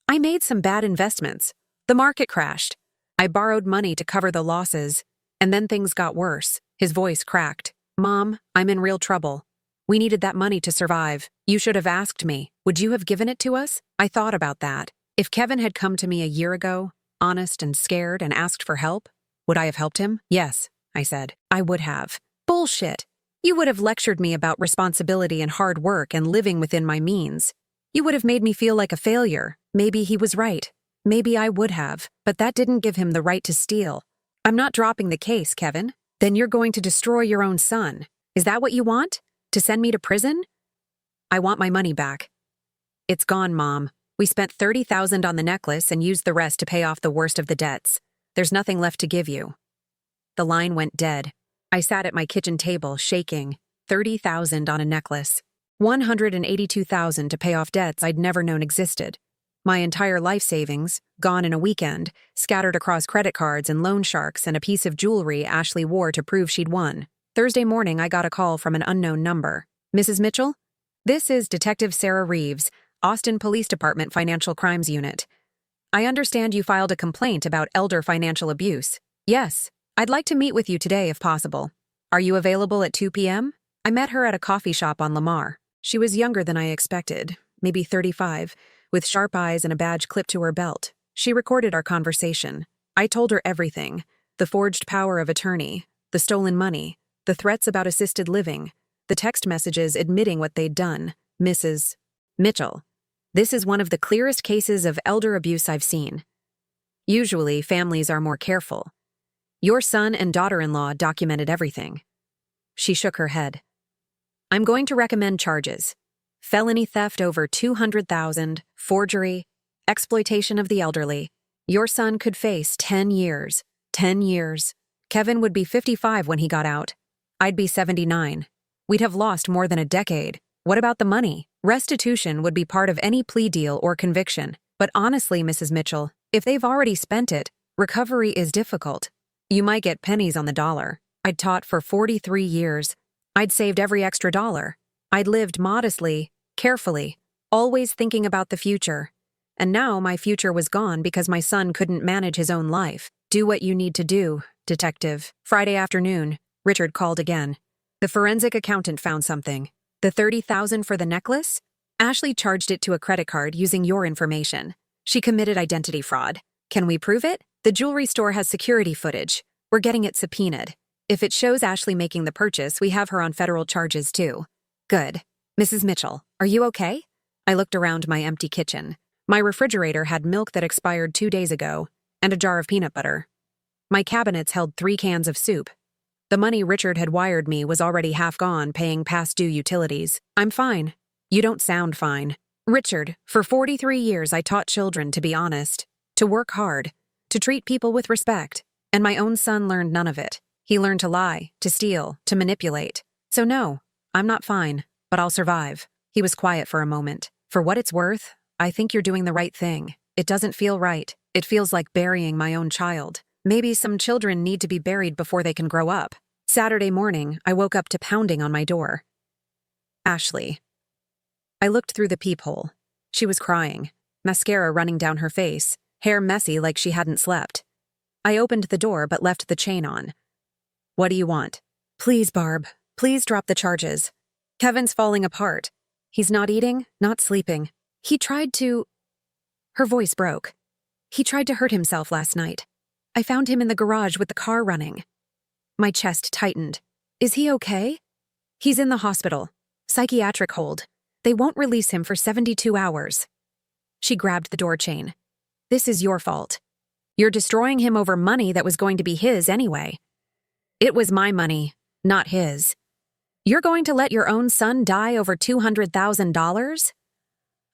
I made some bad investments. The market crashed. I borrowed money to cover the losses, and then things got worse. His voice cracked. Mom, I'm in real trouble. We needed that money to survive. You should have asked me. Would you have given it to us? I thought about that. If Kevin had come to me a year ago, honest and scared, and asked for help, would I have helped him? Yes, I said. I would have. Bullshit. You would have lectured me about responsibility and hard work and living within my means. You would have made me feel like a failure. Maybe he was right. Maybe I would have, but that didn't give him the right to steal. I'm not dropping the case, Kevin. Then you're going to destroy your own son. Is that what you want? To send me to prison? I want my money back. It's gone, Mom. We spent $30,000 on the necklace and used the rest to pay off the worst of the debts. There's nothing left to give you. The line went dead. I sat at my kitchen table, shaking. $30,000 on a necklace. $182,000 to pay off debts I'd never known existed. My entire life savings, gone in a weekend, scattered across credit cards and loan sharks and a piece of jewelry Ashley wore to prove she'd won. Thursday morning, I got a call from an unknown number. Mrs. Mitchell? This is Detective Sarah Reeves, Austin Police Department Financial Crimes Unit. I understand you filed a complaint about elder financial abuse. Yes, I'd like to meet with you today if possible. Are you available at 2 p.m.? I met her at a coffee shop on Lamar. She was younger than I expected, maybe 35, with sharp eyes and a badge clipped to her belt. She recorded our conversation. I told her everything: the forged power of attorney, the stolen money, the threats about assisted living, the text messages admitting what they'd done. Mrs. Mitchell, this is one of the clearest cases of elder abuse I've seen. Usually, families are more careful. Your son and daughter-in-law documented everything. She shook her head. I'm going to recommend charges: felony theft over $200,000, forgery, exploitation of the elderly. Your son could face 10 years. 10 years. Kevin would be 55 when he got out. I'd be 79. We'd have lost more than a decade. What about the money? Restitution would be part of any plea deal or conviction. But honestly, Mrs. Mitchell, if they've already spent it, recovery is difficult. You might get pennies on the dollar. I'd taught for 43 years. I'd saved every extra dollar. I'd lived modestly, carefully, always thinking about the future. And now my future was gone because my son couldn't manage his own life. Do what you need to do, detective. Friday afternoon, Richard called again. The forensic accountant found something. The $30,000 for the necklace? Ashley charged it to a credit card using your information. She committed identity fraud. Can we prove it? The jewelry store has security footage. We're getting it subpoenaed. If it shows Ashley making the purchase, we have her on federal charges too. Good. Mrs. Mitchell, are you okay? I looked around my empty kitchen. My refrigerator had milk that expired 2 days ago, and a jar of peanut butter. My cabinets held 3 cans of soup. The money Richard had wired me was already half gone, paying past due utilities. I'm fine. You don't sound fine. Richard, for 43 years I taught children to be honest, to work hard, to treat people with respect, and my own son learned none of it. He learned to lie, to steal, to manipulate. So no, I'm not fine, but I'll survive. He was quiet for a moment. For what it's worth, I think you're doing the right thing. It doesn't feel right. It feels like burying my own child. Maybe some children need to be buried before they can grow up. Saturday morning, I woke up to pounding on my door. Ashley. I looked through the peephole. She was crying, mascara running down her face, hair messy like she hadn't slept. I opened the door but left the chain on. What do you want? Please, Barb. Please drop the charges. Kevin's falling apart. He's not eating, not sleeping. He tried to... Her voice broke. He tried to hurt himself last night. I found him in the garage with the car running. My chest tightened. Is he okay? He's in the hospital. Psychiatric hold. They won't release him for 72 hours. She grabbed the door chain. This is your fault. You're destroying him over money that was going to be his anyway. It was my money, not his. You're going to let your own son die over $200,000?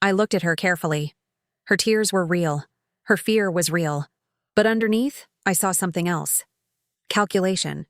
I looked at her carefully. Her tears were real. Her fear was real. But underneath, I saw something else. Calculation.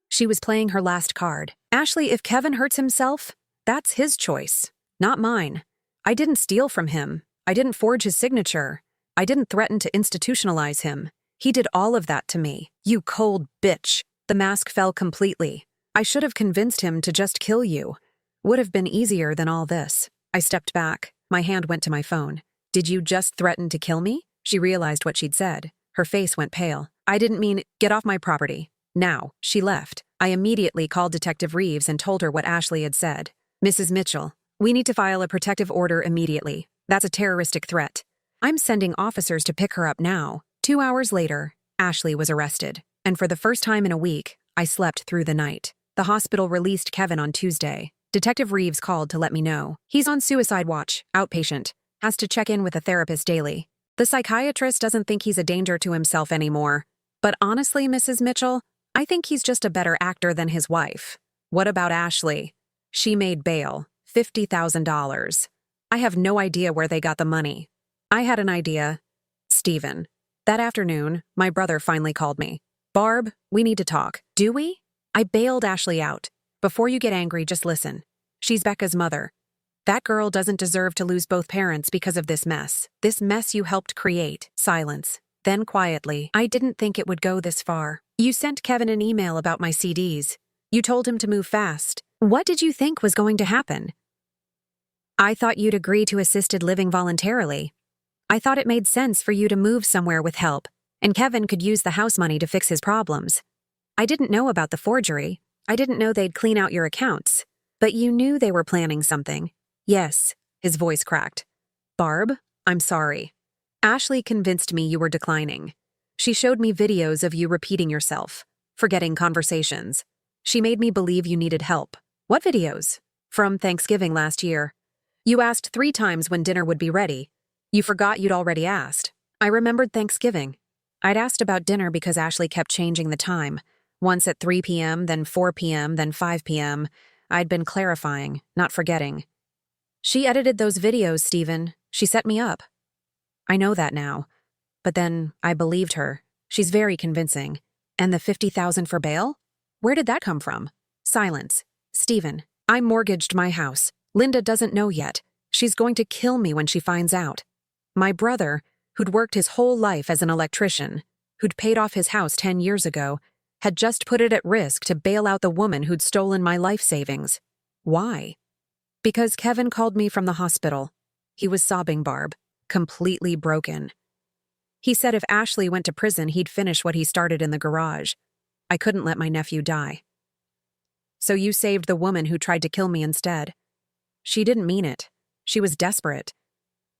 She was playing her last card. Ashley, if Kevin hurts himself, that's his choice, not mine. I didn't steal from him. I didn't forge his signature. I didn't threaten to institutionalize him. He did all of that to me. You cold bitch. The mask fell completely. I should have convinced him to just kill you. Would have been easier than all this. I stepped back. My hand went to my phone. Did you just threaten to kill me? She realized what she'd said. Her face went pale. I didn't mean, get off my property. Now, she left. I immediately called Detective Reeves and told her what Ashley had said. Mrs. Mitchell, we need to file a protective order immediately. That's a terroristic threat. I'm sending officers to pick her up now. 2 hours later, Ashley was arrested. And for the first time in a week, I slept through the night. The hospital released Kevin on Tuesday. Detective Reeves called to let me know. He's on suicide watch, outpatient. Has to check in with a therapist daily. The psychiatrist doesn't think he's a danger to himself anymore. But honestly, Mrs. Mitchell, I think he's just a better actor than his wife. What about Ashley? She made bail, $50,000. I have no idea where they got the money. I had an idea. Stephen. That afternoon, my brother finally called me. Barb, we need to talk. Do we? I bailed Ashley out. Before you get angry, just listen. She's Becca's mother. That girl doesn't deserve to lose both parents because of this mess. This mess you helped create. Silence. Then quietly, I didn't think it would go this far. You sent Kevin an email about my CDs. You told him to move fast. What did you think was going to happen? I thought you'd agree to assisted living voluntarily. I thought it made sense for you to move somewhere with help, and Kevin could use the house money to fix his problems. I didn't know about the forgery. I didn't know they'd clean out your accounts. But you knew they were planning something. Yes, his voice cracked. Barb, I'm sorry. Ashley convinced me you were declining. She showed me videos of you repeating yourself, forgetting conversations. She made me believe you needed help. What videos? From Thanksgiving last year. You asked 3 times when dinner would be ready. You forgot you'd already asked. I remembered Thanksgiving. I'd asked about dinner because Ashley kept changing the time. Once at 3 p.m., then 4 p.m., then 5 p.m. I'd been clarifying, not forgetting. She edited those videos, Stephen. She set me up. I know that now. But then I believed her. She's very convincing. And the $50,000 for bail? Where did that come from? Silence. Stephen, I mortgaged my house. Linda doesn't know yet. She's going to kill me when she finds out. My brother, who'd worked his whole life as an electrician, who'd paid off his house 10 years ago, had just put it at risk to bail out the woman who'd stolen my life savings. Why? Because Kevin called me from the hospital. He was sobbing, Barb, completely broken. He said if Ashley went to prison, he'd finish what he started in the garage. I couldn't let my nephew die. So you saved the woman who tried to kill me instead. She didn't mean it. She was desperate.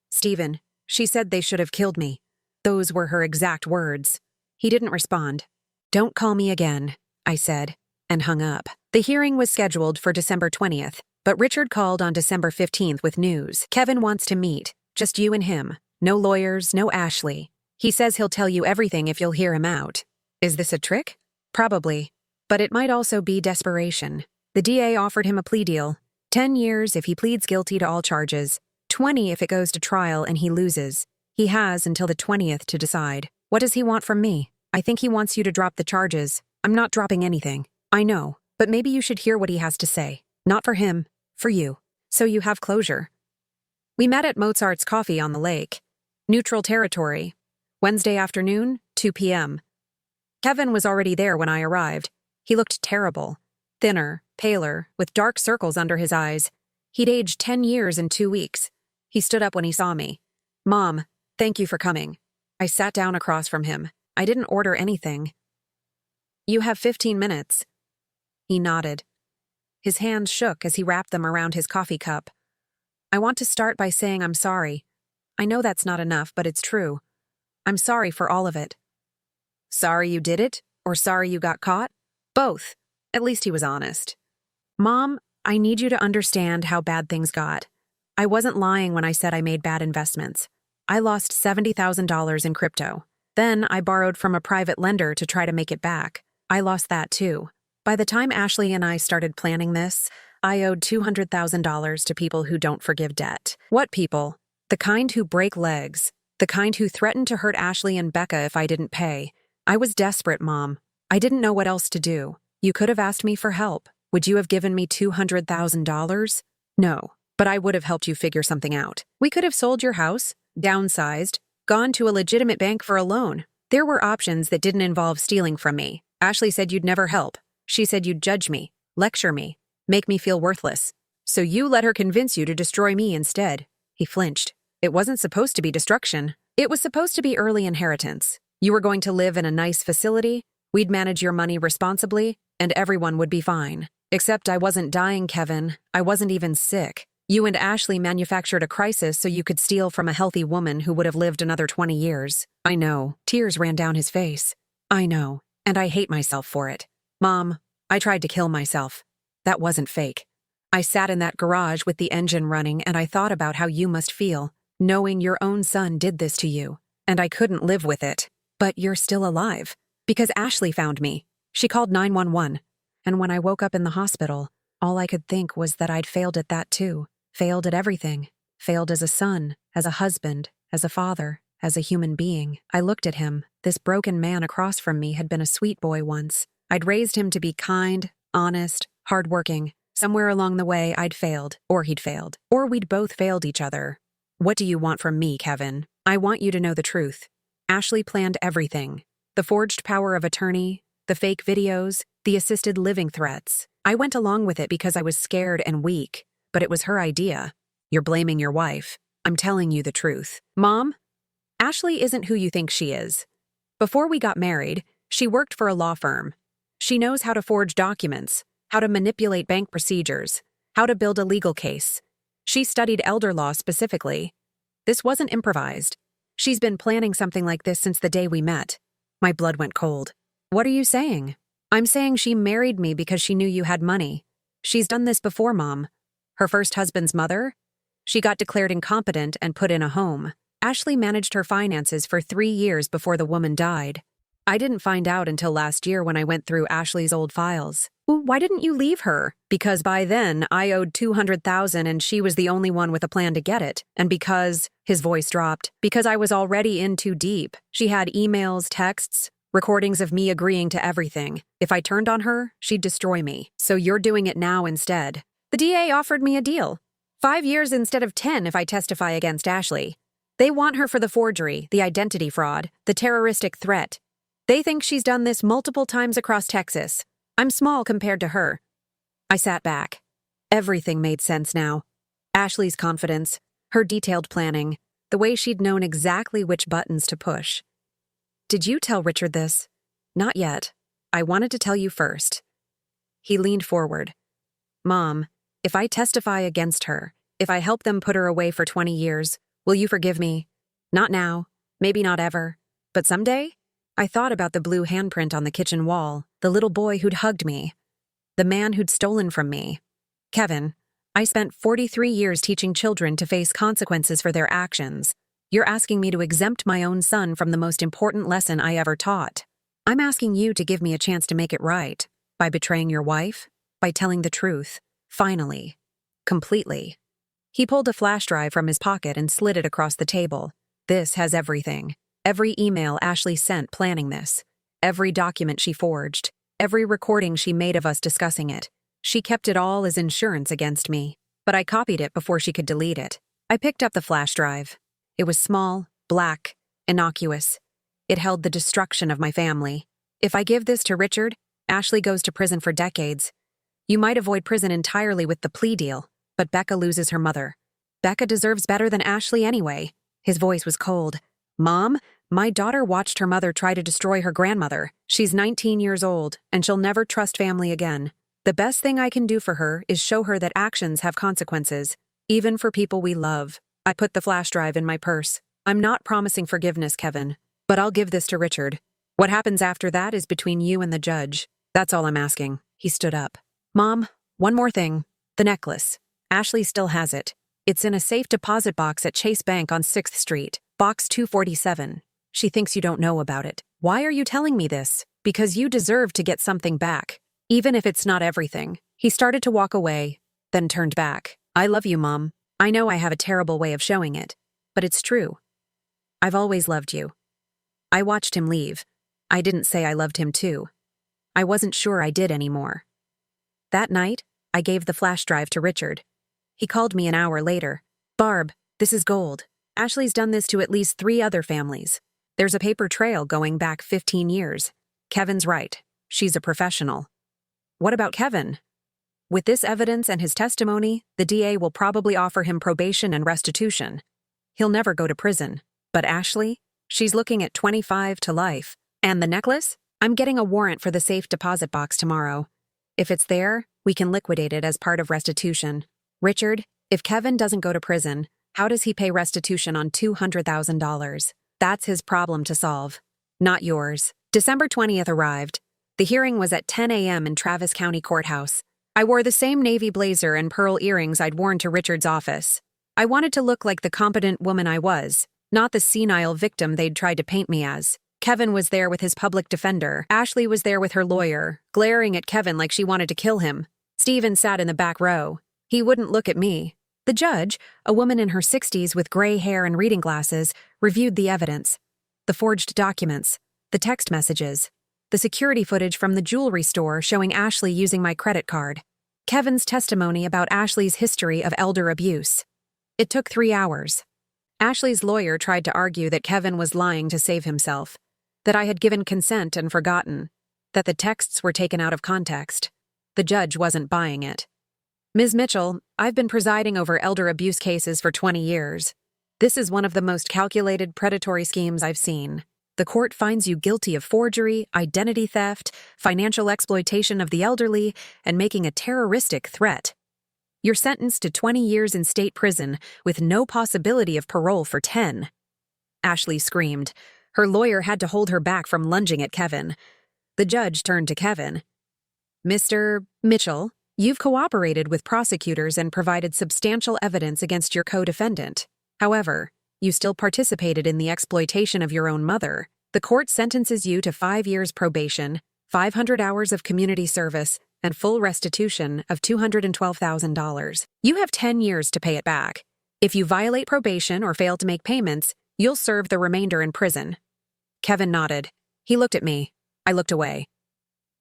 Stephen, she said they should have killed me. Those were her exact words. He didn't respond. Don't call me again, I said, and hung up. The hearing was scheduled for December 20th, but Richard called on December 15th with news. Kevin wants to meet, just you and him. No lawyers, no Ashley. He says he'll tell you everything if you'll hear him out. Is this a trick? Probably. But it might also be desperation. The DA offered him a plea deal. 10 years if he pleads guilty to all charges. 20 if it goes to trial and he loses. He has until the 20th to decide. What does he want from me? I think he wants you to drop the charges. I'm not dropping anything. I know. But maybe you should hear what he has to say. Not for him. For you. So you have closure. We met at Mozart's Coffee on the lake. Neutral territory. Wednesday afternoon, 2 p.m. Kevin was already there when I arrived. He looked terrible. Thinner, paler, with dark circles under his eyes. He'd aged 10 years in 2 weeks. He stood up when he saw me. Mom, thank you for coming. I sat down across from him. I didn't order anything. You have 15 minutes. He nodded. His hands shook as he wrapped them around his coffee cup. I want to start by saying I'm sorry. I know that's not enough, but it's true. I'm sorry for all of it. Sorry you did it? Or sorry you got caught? Both. At least he was honest. Mom, I need you to understand how bad things got. I wasn't lying when I said I made bad investments. I lost $70,000 in crypto. Then I borrowed from a private lender to try to make it back. I lost that too. By the time Ashley and I started planning this, I owed $200,000 to people who don't forgive debt. What people? The kind who break legs. The kind who threatened to hurt Ashley and Becca if I didn't pay. I was desperate, Mom. I didn't know what else to do. You could have asked me for help. Would you have given me $200,000? No, but I would have helped you figure something out. We could have sold your house, downsized, gone to a legitimate bank for a loan. There were options that didn't involve stealing from me. Ashley said you'd never help. She said you'd judge me, lecture me, make me feel worthless. So you let her convince you to destroy me instead. He flinched. It wasn't supposed to be destruction. It was supposed to be early inheritance. You were going to live in a nice facility, we'd manage your money responsibly, and everyone would be fine. Except I wasn't dying, Kevin. I wasn't even sick. You and Ashley manufactured a crisis so you could steal from a healthy woman who would have lived another 20 years. I know. Tears ran down his face. I know. And I hate myself for it. Mom, I tried to kill myself. That wasn't fake. I sat in that garage with the engine running and I thought about how you must feel, knowing your own son did this to you. And I couldn't live with it. But you're still alive. Because Ashley found me. She called 911. And when I woke up in the hospital, all I could think was that I'd failed at that too. Failed at everything. Failed as a son, as a husband, as a father, as a human being. I looked at him. This broken man across from me had been a sweet boy once. I'd raised him to be kind, honest, hardworking. Somewhere along the way, I'd failed, or he'd failed, or we'd both failed each other. What do you want from me, Kevin? I want you to know the truth. Ashley planned everything. The forged power of attorney, the fake videos, the assisted living threats. I went along with it because I was scared and weak, but it was her idea. You're blaming your wife. I'm telling you the truth. Mom, Ashley isn't who you think she is. Before we got married, she worked for a law firm. She knows how to forge documents, how to manipulate bank procedures, how to build a legal case. She studied elder law specifically. This wasn't improvised. She's been planning something like this since the day we met. My blood went cold. What are you saying? I'm saying she married me because she knew you had money. She's done this before, Mom. Her first husband's mother? She got declared incompetent and put in a home. Ashley managed her finances for 3 years before the woman died. I didn't find out until last year when I went through Ashley's old files. Why didn't you leave her? Because by then, I owed $200,000 and she was the only one with a plan to get it. And because, his voice dropped, because I was already in too deep. She had emails, texts, recordings of me agreeing to everything. If I turned on her, she'd destroy me. So you're doing it now instead. The DA offered me a deal. 5 years instead of 10 if I testify against Ashley. They want her for the forgery, the identity fraud, the terroristic threat. They think she's done this multiple times across Texas. I'm small compared to her. I sat back. Everything made sense now. Ashley's confidence, her detailed planning, the way she'd known exactly which buttons to push. Did you tell Richard this? Not yet. I wanted to tell you first. He leaned forward. Mom, if I testify against her, if I help them put her away for 20 years, will you forgive me? Not now, maybe not ever, but someday? I thought about the blue handprint on the kitchen wall, the little boy who'd hugged me, the man who'd stolen from me. Kevin, I spent 43 years teaching children to face consequences for their actions. You're asking me to exempt my own son from the most important lesson I ever taught. I'm asking you to give me a chance to make it right, by betraying your wife, by telling the truth, finally, completely. He pulled a flash drive from his pocket and slid it across the table. This has everything. Every email Ashley sent planning this. Every document she forged. Every recording she made of us discussing it. She kept it all as insurance against me. But I copied it before she could delete it. I picked up the flash drive. It was small, black, innocuous. It held the destruction of my family. If I give this to Richard, Ashley goes to prison for decades. You might avoid prison entirely with the plea deal, but Becca loses her mother. Becca deserves better than Ashley anyway. His voice was cold. Mom, my daughter watched her mother try to destroy her grandmother. She's 19 years old, and she'll never trust family again. The best thing I can do for her is show her that actions have consequences, even for people we love. I put the flash drive in my purse. I'm not promising forgiveness, Kevin, but I'll give this to Richard. What happens after that is between you and the judge. That's all I'm asking. He stood up. Mom, one more thing. The necklace. Ashley still has it. It's in a safe deposit box at Chase Bank on 6th Street, box 247. She thinks you don't know about it. Why are you telling me this? Because you deserve to get something back, even if it's not everything. He started to walk away, then turned back. I love you, Mom. I know I have a terrible way of showing it. but it's true. I've always loved you. I watched him leave. I didn't say I loved him too. I wasn't sure I did anymore. That night, I gave the flash drive to Richard. He called me an hour later. Barb, this is gold. Ashley's done this to at least 3 other families. There's a paper trail going back 15 years. Kevin's right. She's a professional. What about Kevin? With this evidence and his testimony, the DA will probably offer him probation and restitution. He'll never go to prison. But Ashley? She's looking at 25 to life. And the necklace? I'm getting a warrant for the safe deposit box tomorrow. If it's there, we can liquidate it as part of restitution. Richard, if Kevin doesn't go to prison, how does he pay restitution on $200,000? That's his problem to solve, not yours. December 20th arrived. The hearing was at 10 a.m. in Travis County Courthouse. I wore the same navy blazer and pearl earrings I'd worn to Richard's office. I wanted to look like the competent woman I was, not the senile victim they'd tried to paint me as. Kevin was there with his public defender. Ashley was there with her lawyer, glaring at Kevin like she wanted to kill him. Steven sat in the back row. He wouldn't look at me. The judge, a woman in her 60s with gray hair and reading glasses, reviewed the evidence. The forged documents, the text messages, the security footage from the jewelry store showing Ashley using my credit card. Kevin's testimony about Ashley's history of elder abuse. It took 3 hours. Ashley's lawyer tried to argue that Kevin was lying to save himself, that I had given consent and forgotten, that the texts were taken out of context. The judge wasn't buying it. Ms. Mitchell, I've been presiding over elder abuse cases for 20 years. This is one of the most calculated predatory schemes I've seen. The court finds you guilty of forgery, identity theft, financial exploitation of the elderly, and making a terroristic threat. You're sentenced to 20 years in state prison with no possibility of parole for 10. Ashley screamed. Her lawyer had to hold her back from lunging at Kevin. The judge turned to Kevin. Mr. Mitchell, you've cooperated with prosecutors and provided substantial evidence against your co-defendant. However, you still participated in the exploitation of your own mother. The court sentences you to 5 years probation, 500 hours of community service, and full restitution of $212,000. You have 10 years to pay it back. If you violate probation or fail to make payments, you'll serve the remainder in prison. Kevin nodded. He looked at me. I looked away.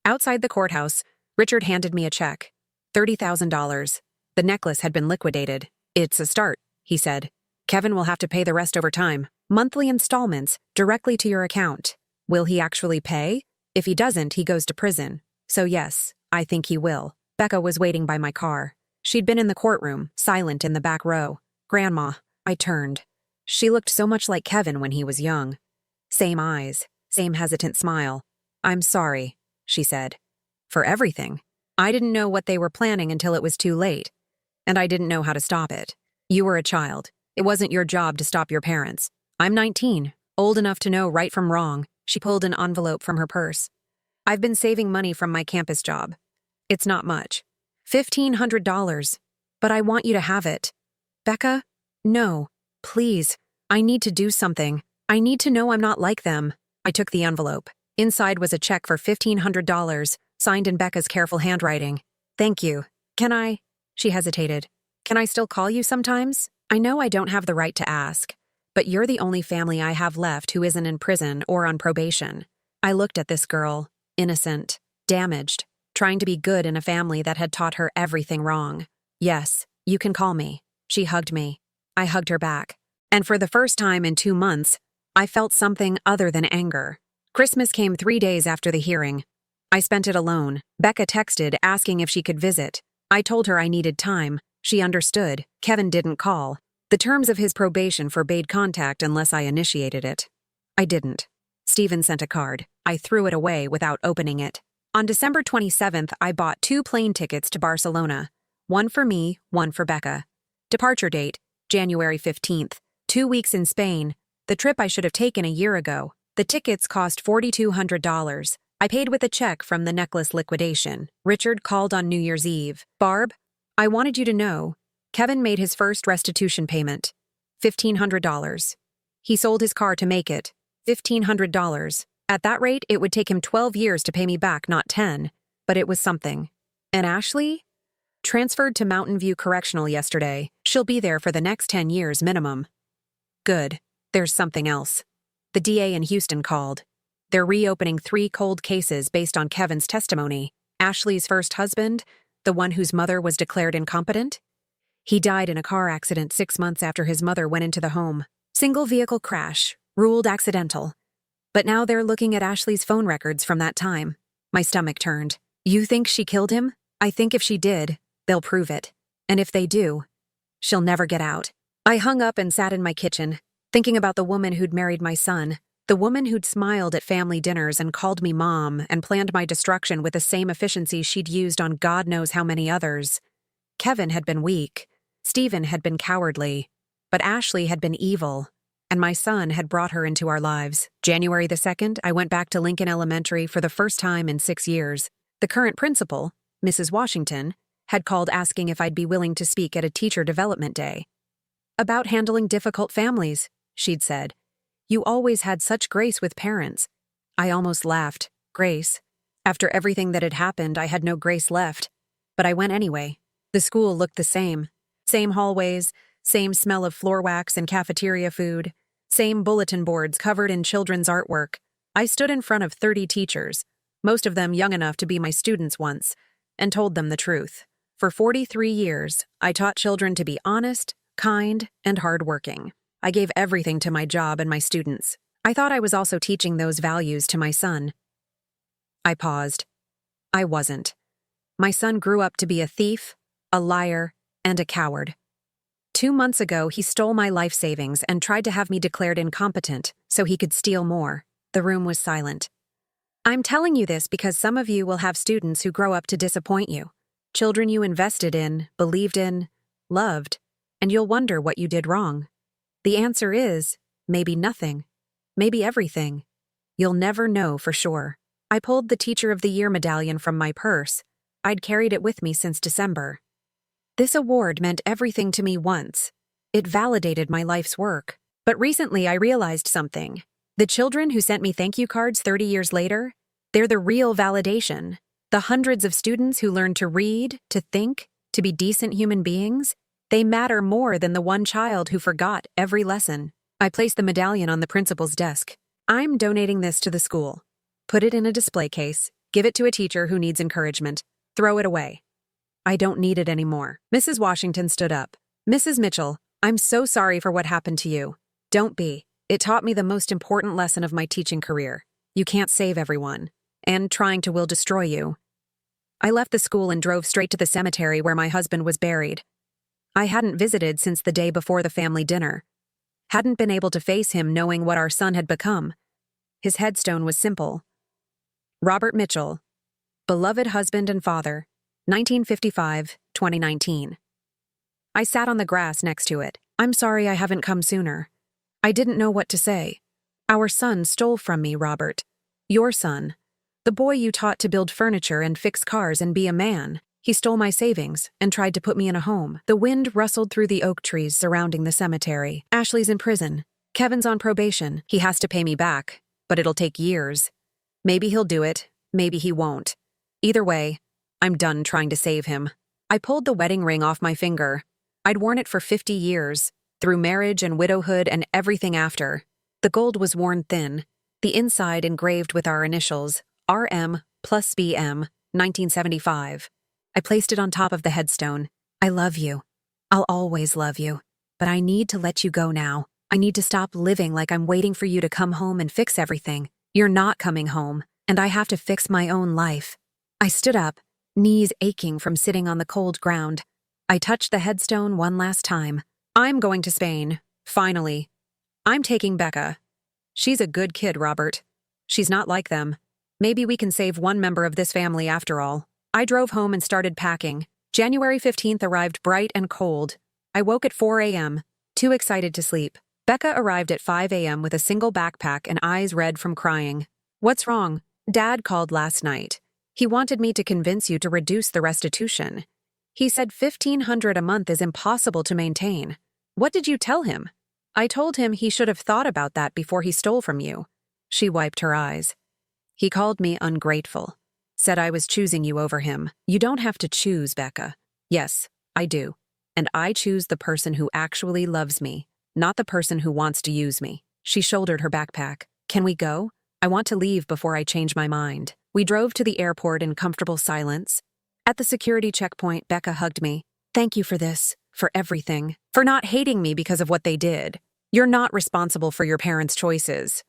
Outside the courthouse, Richard handed me a check. $30,000. The necklace had been liquidated. It's a start, he said. Kevin will have to pay the rest over time, monthly installments, directly to your account. Will he actually pay? If he doesn't, he goes to prison. So yes, I think he will. Becca was waiting by my car. She'd been in the courtroom, silent in the back row. Grandma. I turned. She looked so much like Kevin when he was young. Same eyes, same hesitant smile. I'm sorry, she said. For everything. I didn't know what they were planning until it was too late. And I didn't know how to stop it. You were a child. It wasn't your job to stop your parents. I'm 19, old enough to know right from wrong. She pulled an envelope from her purse. I've been saving money from my campus job. It's not much. $1,500. But I want you to have it. Becca? No. Please. I need to do something. I need to know I'm not like them. I took the envelope. Inside was a check for $1,500, signed in Becca's careful handwriting. Thank you. Can I? She hesitated. Can I still call you sometimes? I know I don't have the right to ask, but you're the only family I have left who isn't in prison or on probation. I looked at this girl, innocent, damaged, trying to be good in a family that had taught her everything wrong. Yes, you can call me. She hugged me. I hugged her back. And for the first time in 2 months, I felt something other than anger. Christmas came 3 days after the hearing. I spent it alone. Becca texted asking if she could visit. I told her I needed time. She understood. Kevin didn't call. The terms of his probation forbade contact unless I initiated it. I didn't. Steven sent a card. I threw it away without opening it. On December 27th, I bought 2 plane tickets to Barcelona. One for me, one for Becca. Departure date, January 15th. 2 weeks in Spain. The trip I should have taken a year ago. The tickets cost $4,200. I paid with a check from the necklace liquidation. Richard called on New Year's Eve. Barb, I wanted you to know, Kevin made his first restitution payment. $1,500. He sold his car to make it. $1,500. At that rate, it would take him 12 years to pay me back, not 10. But it was something. And Ashley? Transferred to Mountain View Correctional yesterday. She'll be there for the next 10 years minimum. Good. There's something else. The DA in Houston called. They're reopening 3 cold cases based on Kevin's testimony. Ashley's first husband, the one whose mother was declared incompetent. He died in a car accident 6 months after his mother went into the home. Single vehicle crash, ruled accidental. But now they're looking at Ashley's phone records from that time. My stomach turned. You think she killed him? I think if she did, they'll prove it. And if they do, she'll never get out. I hung up and sat in my kitchen, thinking about the woman who'd married my son, the woman who'd smiled at family dinners and called me mom and planned my destruction with the same efficiency she'd used on God knows how many others. Kevin had been weak, Stephen had been cowardly, but Ashley had been evil, and my son had brought her into our lives. January the 2nd, I went back to Lincoln Elementary for the first time in 6 years. The current principal, Mrs. Washington, had called asking if I'd be willing to speak at a teacher development day. About handling difficult families, she'd said. You always had such grace with parents. I almost laughed. Grace. After everything that had happened, I had no grace left. But I went anyway. The school looked the same. Same hallways, same smell of floor wax and cafeteria food, same bulletin boards covered in children's artwork. I stood in front of 30 teachers, most of them young enough to be my students once, and told them the truth. For 43 years, I taught children to be honest, kind, and hardworking. I gave everything to my job and my students. I thought I was also teaching those values to my son. I paused. I wasn't. My son grew up to be a thief, a liar, and a coward. 2 months ago, he stole my life savings and tried to have me declared incompetent so he could steal more. The room was silent. I'm telling you this because some of you will have students who grow up to disappoint you. Children you invested in, believed in, loved, and you'll wonder what you did wrong. The answer is, maybe nothing. Maybe everything. You'll never know for sure. I pulled the Teacher of the Year medallion from my purse. I'd carried it with me since December. This award meant everything to me once. It validated my life's work. But recently I realized something. The children who sent me thank you cards 30 years later, they're the real validation. The hundreds of students who learned to read, to think, to be decent human beings, they matter more than the one child who forgot every lesson. I placed the medallion on the principal's desk. I'm donating this to the school. Put it in a display case. Give it to a teacher who needs encouragement. Throw it away. I don't need it anymore. Mrs. Washington stood up. Mrs. Mitchell, I'm so sorry for what happened to you. Don't be. It taught me the most important lesson of my teaching career. You can't save everyone. And trying to will destroy you. I left the school and drove straight to the cemetery where my husband was buried. I hadn't visited since the day before the family dinner. Hadn't been able to face him knowing what our son had become. His headstone was simple. Robert Mitchell, beloved husband and father, 1955-2019. I sat on the grass next to it. I'm sorry I haven't come sooner. I didn't know what to say. Our son stole from me, Robert. Your son. The boy you taught to build furniture and fix cars and be a man. He stole my savings and tried to put me in a home. The wind rustled through the oak trees surrounding the cemetery. Ashley's in prison. Kevin's on probation. He has to pay me back, but it'll take years. Maybe he'll do it. Maybe he won't. Either way, I'm done trying to save him. I pulled the wedding ring off my finger. I'd worn it for 50 years, through marriage and widowhood and everything after. The gold was worn thin, the inside engraved with our initials, RM plus BM, 1975. I placed it on top of the headstone. I love you. I'll always love you. But I need to let you go now. I need to stop living like I'm waiting for you to come home and fix everything. You're not coming home, and I have to fix my own life. I stood up, knees aching from sitting on the cold ground. I touched the headstone one last time. I'm going to Spain, finally. I'm taking Becca. She's a good kid, Robert. She's not like them. Maybe we can save one member of this family after all. I drove home and started packing. January 15th arrived bright and cold. I woke at 4 a.m., too excited to sleep. Becca arrived at 5 a.m. with a single backpack and eyes red from crying. What's wrong? Dad called last night. He wanted me to convince you to reduce the restitution. He said $1,500 a month is impossible to maintain. What did you tell him? I told him he should have thought about that before he stole from you. She wiped her eyes. He called me ungrateful. Said I was choosing you over him. You don't have to choose, Becca. Yes, I do. And I choose the person who actually loves me. not the person who wants to use me. She shouldered her backpack. Can we go? I want to leave before I change my mind. We drove to the airport in comfortable silence. At the security checkpoint, Becca hugged me. Thank you for this, for everything, for not hating me because of what they did. You're not responsible for your parents' choices.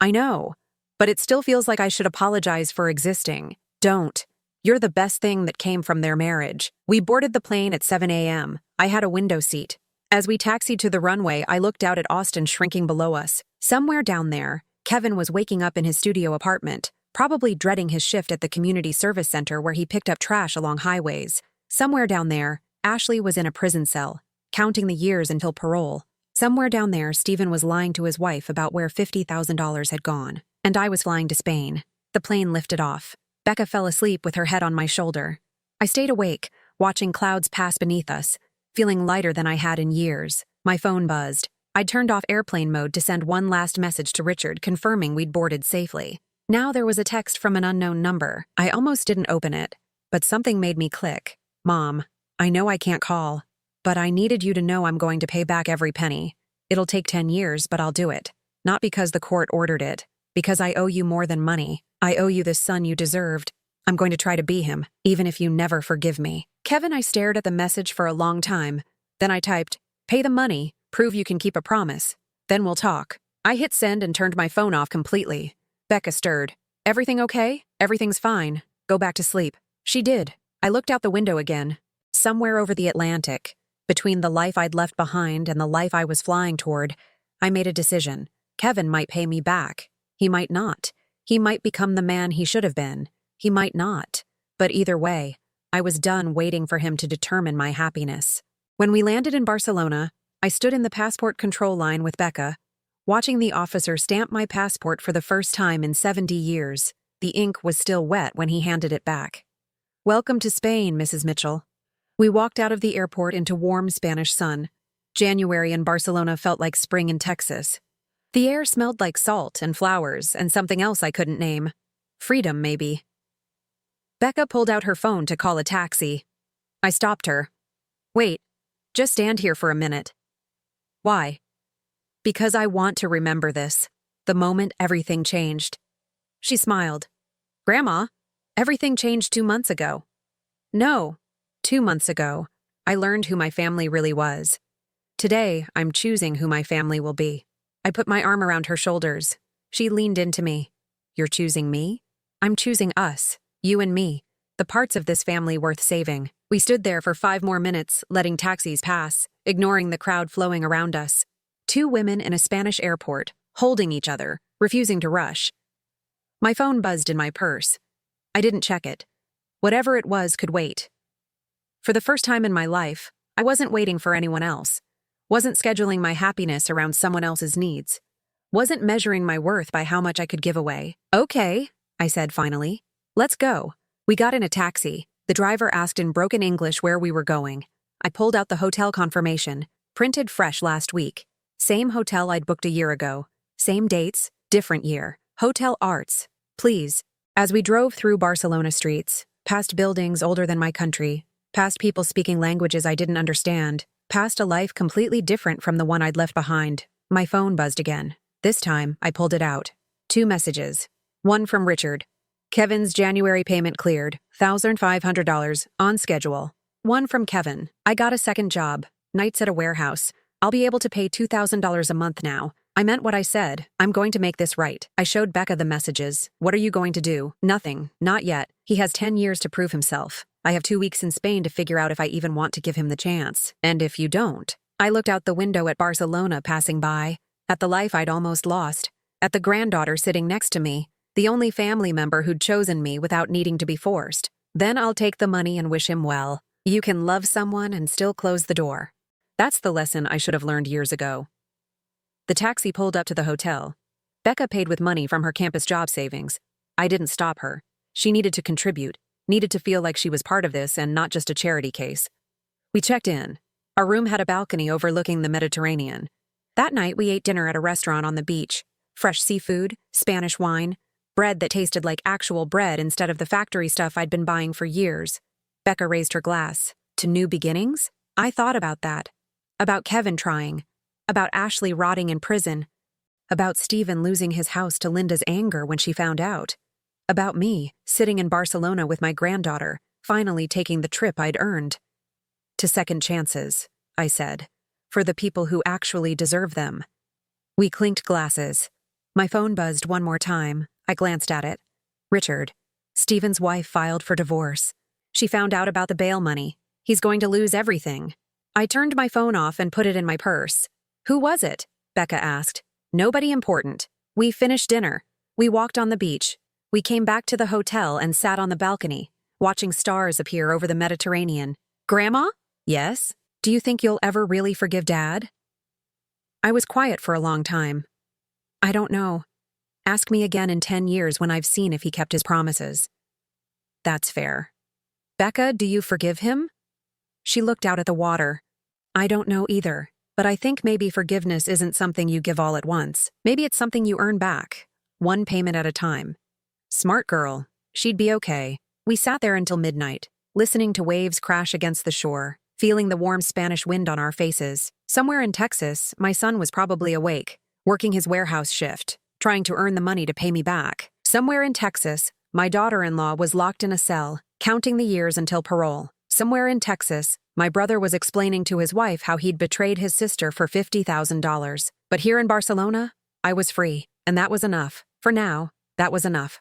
I know, but it still feels like I should apologize for existing. Don't. You're the best thing that came from their marriage. We boarded the plane at 7 a.m. I had a window seat. As we taxied to the runway, I looked out at Austin shrinking below us. Somewhere down there, Kevin was waking up in his studio apartment, probably dreading his shift at the community service center where he picked up trash along highways. Somewhere down there, Ashley was in a prison cell, counting the years until parole. Somewhere down there, Stephen was lying to his wife about where $50,000 had gone. And I was flying to Spain. The plane lifted off. Becca fell asleep with her head on my shoulder. I stayed awake, watching clouds pass beneath us, feeling lighter than I had in years. My phone buzzed. I'd turned off airplane mode to send one last message to Richard confirming we'd boarded safely. Now there was a text from an unknown number. I almost didn't open it, but something made me click. Mom, I know I can't call, but I needed you to know I'm going to pay back every penny. It'll take 10 years, but I'll do it. Not because the court ordered it, because I owe you more than money. I owe you the son you deserved. I'm going to try to be him, even if you never forgive me. Kevin, I stared at the message for a long time. Then I typed, pay the money, prove you can keep a promise. Then we'll talk. I hit send and turned my phone off completely. Becca stirred. Everything okay? Everything's fine. Go back to sleep. She did. I looked out the window again. Somewhere over the Atlantic, between the life I'd left behind and the life I was flying toward, I made a decision. Kevin might pay me back. He might not. He might become the man he should have been. He might not. But either way, I was done waiting for him to determine my happiness. When we landed in Barcelona, I stood in the passport control line with Becca, watching the officer stamp my passport for the first time in 70 years. The ink was still wet when he handed it back. Welcome to Spain, Mrs. Mitchell. We walked out of the airport into warm Spanish sun. January in Barcelona felt like spring in Texas. The air smelled like salt and flowers and something else I couldn't name. Freedom, maybe. Becca pulled out her phone to call a taxi. I stopped her. Wait, just stand here for a minute. Why? Because I want to remember this, the moment everything changed. She smiled. Grandma, everything changed 2 months ago. No, 2 months ago, I learned who my family really was. Today, I'm choosing who my family will be. I put my arm around her shoulders. She leaned into me. You're choosing me? I'm choosing us, you and me, the parts of this family worth saving. We stood there for 5 more minutes, letting taxis pass, ignoring the crowd flowing around us. 2 women in a Spanish airport, holding each other, refusing to rush. My phone buzzed in my purse. I didn't check it. Whatever it was could wait. For the first time in my life, I wasn't waiting for anyone else. Wasn't scheduling my happiness around someone else's needs. Wasn't measuring my worth by how much I could give away. Okay, I said finally. Let's go. We got in a taxi. The driver asked in broken English where we were going. I pulled out the hotel confirmation, printed fresh last week. Same hotel I'd booked a year ago. Same dates, different year. Hotel Arts, please. As we drove through Barcelona streets, past buildings older than my country, past people speaking languages I didn't understand, past a life completely different from the one I'd left behind, my phone buzzed again. This time, I pulled it out. 2 messages. One from Richard. Kevin's January payment cleared, $1,500, on schedule. One from Kevin. I got a second job, nights at a warehouse. I'll be able to pay $2,000 a month now. I meant what I said. I'm going to make this right. I showed Becca the messages. What are you going to do? Nothing. Not yet. He has 10 years to prove himself. I have 2 weeks in Spain to figure out if I even want to give him the chance. And if you don't. I looked out the window at Barcelona passing by, at the life I'd almost lost, at the granddaughter sitting next to me, the only family member who'd chosen me without needing to be forced. Then I'll take the money and wish him well. You can love someone and still close the door. That's the lesson I should have learned years ago. The taxi pulled up to the hotel. Becca paid with money from her campus job savings. I didn't stop her. She needed to contribute, needed to feel like she was part of this and not just a charity case. We checked in. Our room had a balcony overlooking the Mediterranean. That night, we ate dinner at a restaurant on the beach. Fresh seafood, Spanish wine, bread that tasted like actual bread instead of the factory stuff I'd been buying for years. Becca raised her glass. To new beginnings? I thought about that. About Kevin trying. about Ashley rotting in prison, about Stephen losing his house to Linda's anger when she found out, about me sitting in Barcelona with my granddaughter, finally taking the trip I'd earned. To second chances, I said, for the people who actually deserve them. We clinked glasses. My phone buzzed one more time. I glanced at it. Richard. Stephen's wife filed for divorce. She found out about the bail money. He's going to lose everything. I turned my phone off and put it in my purse. Who was it? Becca asked. Nobody important. We finished dinner. We walked on the beach. We came back to the hotel and sat on the balcony, watching stars appear over the Mediterranean. Grandma? Yes? Do you think you'll ever really forgive Dad? I was quiet for a long time. I don't know. Ask me again in 10 years when I've seen if he kept his promises. That's fair. Becca, do you forgive him? She looked out at the water. I don't know either, but I think maybe forgiveness isn't something you give all at once. Maybe it's something you earn back, one payment at a time. Smart girl. She'd be okay. We sat there until midnight, listening to waves crash against the shore, feeling the warm Spanish wind on our faces. Somewhere in Texas, my son was probably awake, working his warehouse shift, trying to earn the money to pay me back. Somewhere in Texas, my daughter-in-law was locked in a cell, counting the years until parole. Somewhere in Texas, my brother was explaining to his wife how he'd betrayed his sister for $50,000. But here in Barcelona, I was free, and that was enough. For now, that was enough.